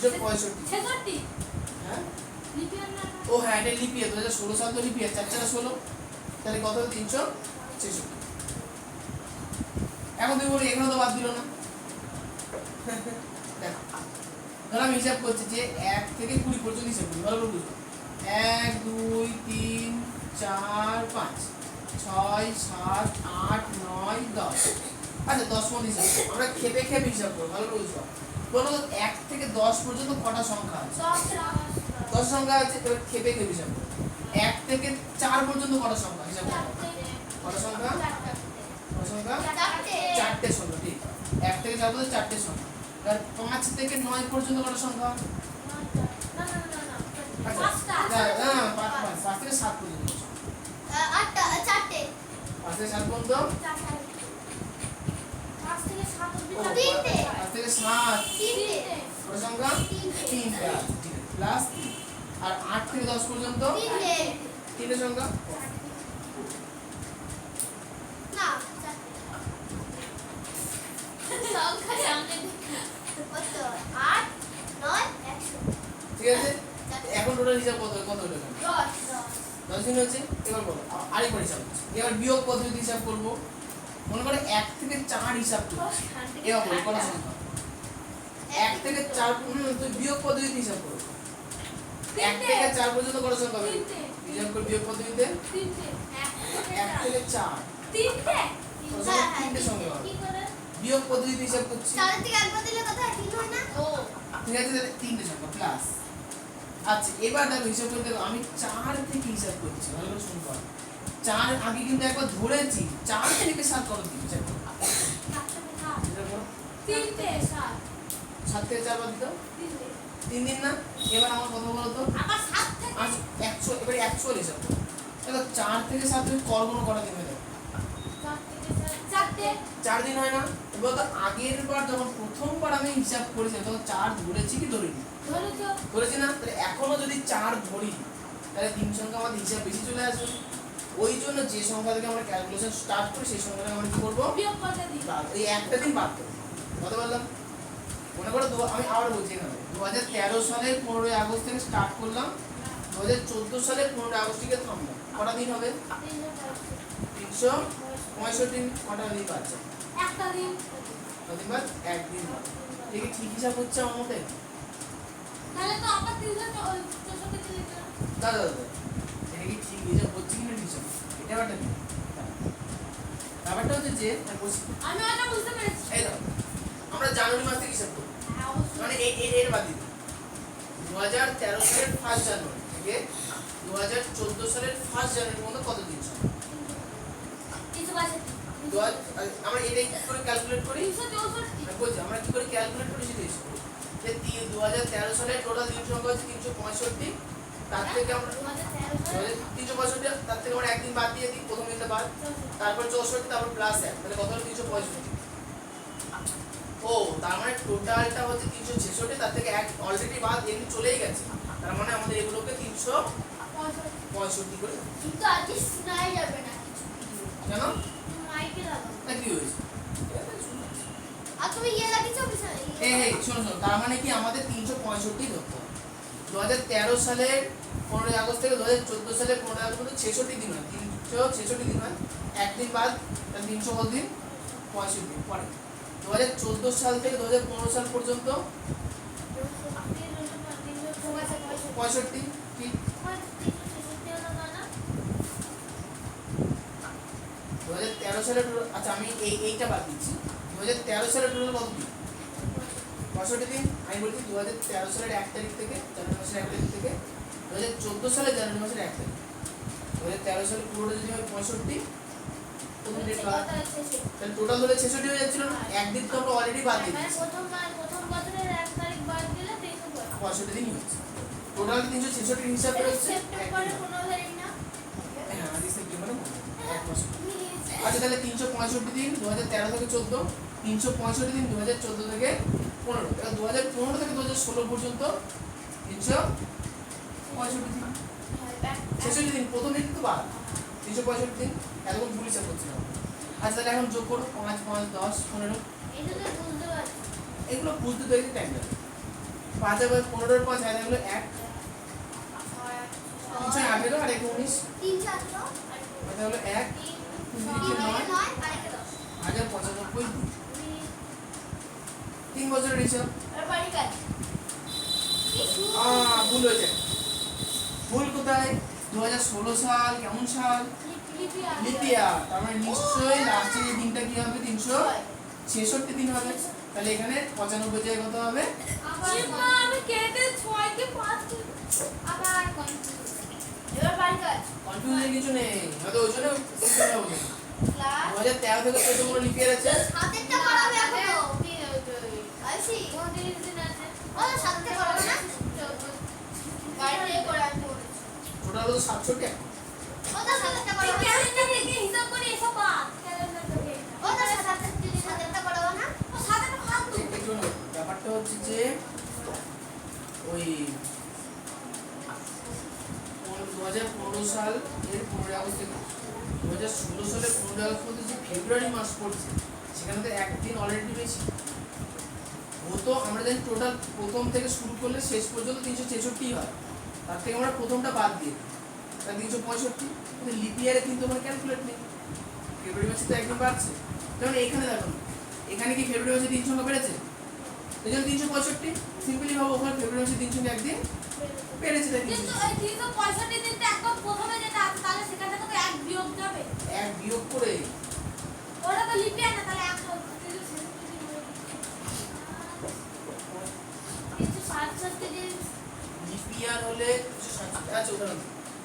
365। 66 হ্যাঁ লিপি আর না ও হ্যাঁ, এটা লিপিয়ে 2016 সাল তো লিপিয়ে 4/16, তাহলে কত হবে? 366। এখন তুমি বলি এখানে তো বাদ দিল না। দেখো ধর আমি হিসাব করছি যে 1 থেকে 20 পর্যন্ত হিসাব করি, ভালো করে বুঝো। 1 2 3 4 5 6 7 8 9 10। আচ্ছা 10 পর্যন্ত হিসাব করো। আমরা খেপে খেপে হিসাব করবো, ভালো করে বুঝো। বলো তো 1 থেকে 10 পর্যন্ত কটা সংখ্যা আছে? 10 সংখ্যা আছে। এবার খেপে খেপে হিসাব করো। 1 থেকে 4 পর্যন্ত কটা সংখ্যা হিসাব করো? কটা সংখ্যা? কটা সংখ্যা? চারটে সংখ্যা, ঠিক। 1 থেকে 4 পর্যন্ত চারটে সংখ্যা। আর 5 থেকে 9 পর্যন্ত কটা সংখ্যা? আচ্ছা না 5 থেকে 7 পর্যন্ত। 5 থেকে 7 পর্যন্ত? 5 থেকে 7 কটা সংখ্যা? 3টে আছে, ঠিক আছে, প্লাস 3। আর 8 থেকে 10 পর্যন্ত 3টে সংখ্যা। ঠিক আছে, এখন টোটাল হিসাব কত হলো? 10 দিন হচ্ছে। এবার বলো আরেকবার হিসাব করছি। এবার বিয়োগ পদ্ধতি হিসাব করব। মনে করে 1 থেকে 4 হিসাব করব। এবার বলো কটা সংখ্যা? 1 থেকে 4 তুই বিয়োগ পদ্ধতিতে হিসাব করো। 1 থেকে 4 পর্যন্ত কটা সংখ্যা হবে? হিসাব কর বিয়োগ পদ্ধতিতে। 1 থেকে 4 তিনটে সংখ্যা হবে। বিয়োগ পদ্ধতিতে হিসাব করছি। 4 থেকে একবার দিলে কত হয়? 3 হয় না? ও ঠিক আছে, তাহলে তিনটে সংখ্যা প্লাস। আচ্ছা এবার দেখো হিসাব করে দেখো, আমি 4 থেকে হিসাব করছি, ভালো করে শুনবো। 4 আগে কিন্তু একবার ধরেছি, 4 থেকে 7 কত দিন হিসাব করো? 7 থেকে 4 বাদ দাও, 3 দিন না। এবার আমার কথা বলো তো, আবার 7 থেকে আচ্ছা 100, এবারে 100 হিসাব করো। দেখো 4 থেকে 7 তুমি করগুণ কটা দিন হয়ে যাবে? 4 দিন হয় না। এবার তো আগের বার যখন প্রথমবার আমি হিসাব করেছিলাম তখন 4 ধরেছি কি ধরিনি? ধরেছি না। তাহলে এখনো যদি 4 ধরি তাহলে 3 সংখ্যা আমাদের হিসাব বেশি চলে আসবে। ওই জন্য যে সংখ্যা থেকে আমরা ক্যালকুলেশন স্টার্ট করি সেই সংখ্যাটা আমরা কি করবো? এই একটা দিন বাদ দেবো। কথা বললাম, মনে করো আমি আবার বলছি এখানে 2013 সালের 15 আগস্ট থেকে স্টার্ট করলাম, 2014 সালের 15 আগস্ট থেকে থামলাম। কটা দিন হবে? 365 কটা দিন পাচ্ছে? একটা দিন কদিন বাদ? একদিন বাদ। দেখি ঠিক হিসাব হচ্ছে আমার মতে? তাহলে তো আবার 364 দিন লিখলাম। দাদা দাদা এটা কি ঠিক হিসাব হচ্ছে কিনা হিসাব? এটা ব্যাপারটা কি? ব্যাপারটা হচ্ছে যে আমি ওটা বুঝতে পেরেছি। এই দাও আমরা জানুয়ারি মাস থেকে হিসাব করব, হ্যাঁ অবশ্যই। মানে এর বাদ দিই 2013 সালের 1 জানুয়ারি থেকে 2014 সালের 1 জানুয়ারি পর্যন্ত কত দিন ছিল? 362 আমরা এটাই কি করে ক্যালকুলেট করি? 364 বলছি আমরা কি করে ক্যালকুলেট করি সেটা হিসাব করি। যে 2013 সালের টোটাল দিন সংখ্যা হচ্ছে 365, তার থেকে আমরা 365, তার থেকে আমরা একদিন বাদ দিয়ে দিই, প্রথম দিনটা বাদ, তারপর 64, তারপর প্লাস 1, তাহলে কত হলো? 365। ও তার মানে টোটালটা হচ্ছে 366, তার থেকে এক অলরেডি বাদ এমনি চলেই গেছে, তার মানে আমাদের এগুলোকে 365 করে। কিন্তু আজকে শোনাই যাবে না কিছু। কেন? মাইকে লাগাও। তা কি হয়েছে? আর তুমি ইয়ে লাগিয়েছো বিছানা? এই শোনো শোনো, তার মানে কি আমাদের 365 ধরতে হবে। 2013 সালের 15 আগস্ট থেকে 2014 সালের 15 আগস্ট পর্যন্ত 66 দিন হয়, 366 দিন হয়, একদিন বাদ, তাহলে 300 কত দিন? 65 দিন। পরে 2014 সাল থেকে 2015 সাল পর্যন্ত 65, ঠিক। 2013 সালের আচ্ছা আমি এইটা বাদ দিচ্ছি। 2013 সালের টোটাল কত দিন? 65 দিন। আমি বলছি 2013 সালের 1 তারিখ থেকে, জানুয়ারি মাসের 1 তারিখ থেকে 2014 সালের জানুয়ারি মাসের 1 তারিখ, 2013 সালের পুরোটা যদি হয় 65, প্রথম ডেট বাদ, তাহলে টোটাল ধরে 66 হয়ে যাচ্ছিল না? একদিন তো আমরা অলরেডি বাদ দিয়ে দিয়েছি, প্রথম বছরের 1 তারিখ বাদ দিলে 65 দিনই হচ্ছে। টোটাল 366 হিসাব করে হচ্ছে সেপ্টেম্বরে 15 তারিখ না? হ্যাঁ আদি সেপ্টেম্বরে এক বছর। আচ্ছা তাহলে 365 দিন 2013 থেকে 14, 365 দিন 2014 থেকে 15, তাহলে 2015 থেকে 2016 পর্যন্ত 365 দিন, 66 দিন প্রথম দিন তো বাদ, 365 দিন এতক্ষণ ভুল হিসাব করছিলাম। আচ্ছা তাহলে এখন যোগ করো 5 5 10 15, এটা তো বুঝতে পারছি। এগুলো বুঝতে তো একটু টাইম লাগবে। 5 আর 15 এর 5 হলো 1, 3 18 আর 1 19, 3 ছাত্র এটা হলো 1 3 9 হাজার 95 দিন, 3 বছরের হিসাব। আর বাড়ি কাজ ভুল হয়েছে, ভুল কোথায়? 2016 সাল কেমন সাল? লিপিয়া, তার মানে নিশ্চয়ই লাস্টের এই দিনটা কি হবে? 366 দিন হবে। তাহলে এখানে 95 জায়গায় কত হবে? আমি কেটে 6 কে 5 আবার কনফিউজ। এবার বাড়ি কাজ কনফিউজের কিছু নেই, হয়তো ওই জন্য বুঝতে পারবো না। ক্লাস 2013 থেকে 14 কোনো লিপিয়ার আছে? সাতেরটা করাবে এখনো আইসি 29 দিন আছে। ও সাতটা করাবে না? বাড়িতে করে আসবো। টোটাল তো 67 এখন। ওটা সাতটা করাবে। ক্যালেন্ডার থেকে হিসাব করে এসব বাদ। ক্যালেন্ডার থেকে ওটা সাতটা করাবে না? ও সাতটা ভাগ তো। এই জন্য ব্যাপারটা হচ্ছে যে ওই 2015 সাল এর 15 আগস্ট থেকে 2016 সালের 15 আগস্ট পর্যন্ত যে ফেব্রুয়ারি মাস পড়ছে সেখানে তো একদিন অলরেডি বেশি হতো। আমরা জানি টোটাল প্রথম থেকে শুরু করলে শেষ পর্যন্ত 366 হয়, তার থেকে আমরা প্রথমটা বাদ দিয়ে দিই, তার 365। কিন্তু লিপিয়ারে কিন্তু আমরা ক্যালকুলেট নেই, ফেব্রুয়ারি মাসে তো একদিন বাড়ছে। যেমন এখানে দেখুন, এখানে কি ফেব্রুয়ারি মাসে 3 সংখ্যা বেড়েছে? এই জন্য 365 সিম্পলি ভাবো, ওখানে ফেব্রুয়ারি মাসে 3 সংখ্যা একদিন বেড়েছে। তাই কিন্তু এই 365 দিনটা একবার প্রথমে যেটা আছে তাহলে সেখান থেকে তো এক বিয়োগ যাবে। এক বিয়োগ করে ওটা তো লিপি না, তাহলে 100 367 দিন লিপিয়ার হলে 367 আছে। উদাহরণ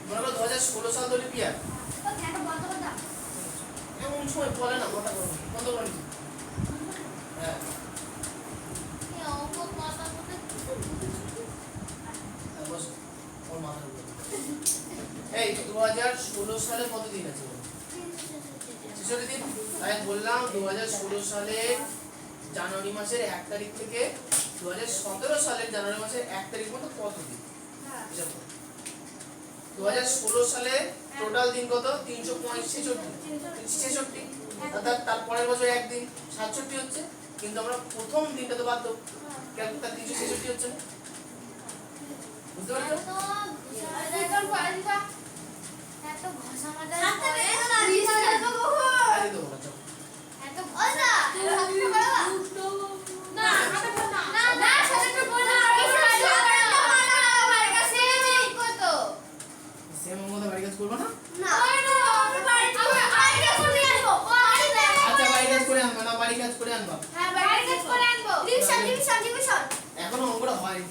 মনে করো 2016 সাল তো লিপিয়ার, ও ঘ্যাটা বন্ধ করে দাও। এমন সময় বলে না কথা বন্ধ করে নি। হ্যাঁ এই অঙ্ক কথা বলতে বস ওর মাথার উপর। এই 2016 সালে কত দিন আছে? 66 দিন। তাই বললাম 2016 সালে জানুয়ারি মাসের 1 তারিখ থেকে 2017 সালের জানুয়ারি মাসের 1 তারিখ পর্যন্ত কত দিন? হিসাব করো। 2016 সালে টোটাল দিন কত? 365 অর্থাৎ তার পরের বছর একদিন 67 হচ্ছে, কিন্তু আমরা প্রথম দিনটা তো বাদ দেব, কেন তার 366 হচ্ছে না। বুঝতে পারছো? তো এখন পড়াই দিবা। এত ঘষা মাজা করে আরে দেবো না, চলো। এত ঘষা তুমি হাতটা করবা না হাতটা না না সাথে বলা আমার কাছে কত সেম অঙ্ক তো বাড়ি কাজ করবো না? না আমি বাড়ি কাজ করে আনবো বাড়িতে। আচ্ছা বাড়ি কাজ করে আনবা না? বাড়ি কাজ করে আনবা। হ্যাঁ বাড়ি কাজ করে আনবো। ডিভিশন এখনো অঙ্কটা হয়।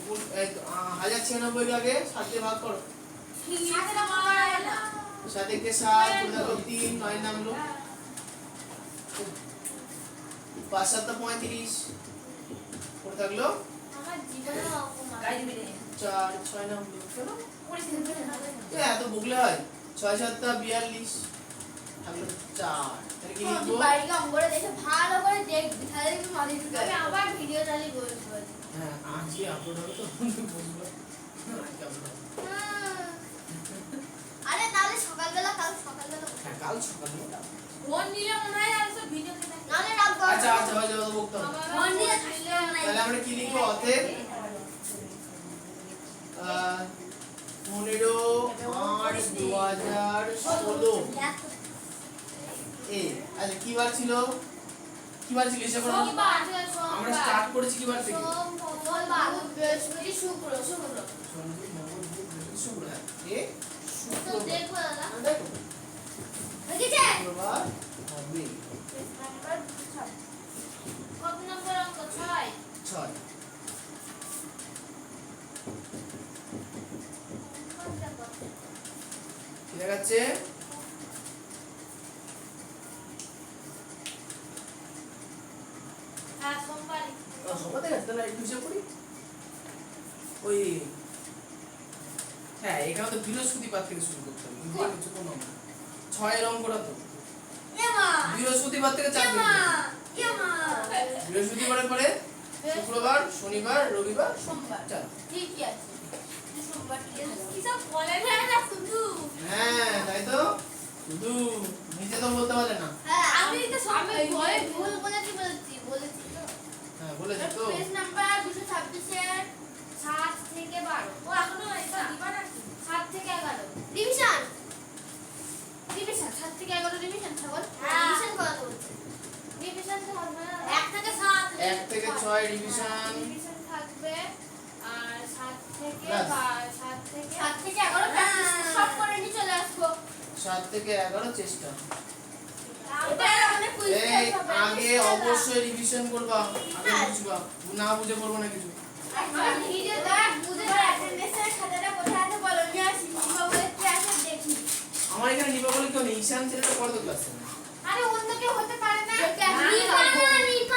1096 আগে 7 দিয়ে ভাগ করো। সাথে না মারা না 7 কে 7 করে দাও 3 9 নামলো। 5 7 35 করে থাকলো আমার জীবনে অঙ্ক মারা 4 6 নামলো। কেন পরিস্থিতি এত বগলে হয়? 6 7 42 থাকলো 4। তাহলে কি লিখবো? বাড়িতে অঙ্কটা দেখে ভালো করে দেখবি, তাহলে একটু মাথায় ঢুকে যাবে। আমি আবার ভিডিও চালিয়ে বলবো। হ্যাঁ আজকে আপলোড হবে তো বুঝবো। আজকে আপলোড হবে। আরে তাহলে সকালবেলা কাল সকালবেলা হ্যাঁ কাল সকালে। ফোন নিলে মনে হয় আর সব ভিডিও কে দেখে নালে রাত করে। আচ্ছা আচ্ছা হয়ে যাবে বকতে হবে। ফোন নিলে থাকলে মনে হয় তাহলে আমরা কি লিখবো? অতএব 15/8/2016 আচ্ছা কি বার ছিল? কি বার ছিল হিসাব করো। আমরা স্টার্ট করেছি কি বার থেকে? সোমবার বৃহস্পতি শুক্র শুক্র। এ তো শুক্রবার। দেখবো দাদা দেখো বুঝেছে শুক্রবার হবে কত নম্বর অঙ্ক 6 6। কি দেখাচ্ছে? হ্যাঁ এখানে তো বৃহস্পতিবার থেকে শুরু করতে হবে কিন্তু এই কিছু কোনো না 6 এর অঙ্কটা তো এমা বৃহস্পতিবার থেকে 4 দিন এমা বৃহস্পতিবারের পরে শুক্রবার শনিবার রবিবার সোমবার চল ঠিকই আছে সোমবার কি সব বলে না শুধু হ্যাঁ তাই তো শুধু নিজে তো বলতে পারে না হ্যাঁ আমি তো সব ভয় ভুল বলেছি তো হ্যাঁ বলেছি তো পেজ নাম্বার 226 এর 7 থেকে 12 ও এখনো এটা দিবা নাকি 7 থেকে 11 ডিভিশন 7 থেকে 11 ডিভিশন ছাগল ডিভিশন কত হচ্ছে ডিভিশন তো হবে না 1 থেকে 7 1 থেকে 6 ডিভিশন ডিভিশন থাকবে আর 7 থেকে ব্যাস। 7 থেকে 11 প্র্যাকটিস সব করে নিয়ে চলে আসবো 7 থেকে 11 চেষ্টা এটা মানে কুইজ এই আগে অবশ্যই রিভিশন করবা আগে বুঝবা না বুঝে করবো না কিছু আর ভিডিওটা বুঝে অ্যাটেন্ডেন্সের খাতাটা কোথায় আছে বলো নিয়ে আসি বলে কি আছে দেখি আমার এখানে নিবা বলে কেউ নেই ঈশান ছেলেটা পড়তো ক্লাসে আরে অন্য কেউ হতে পারে না না,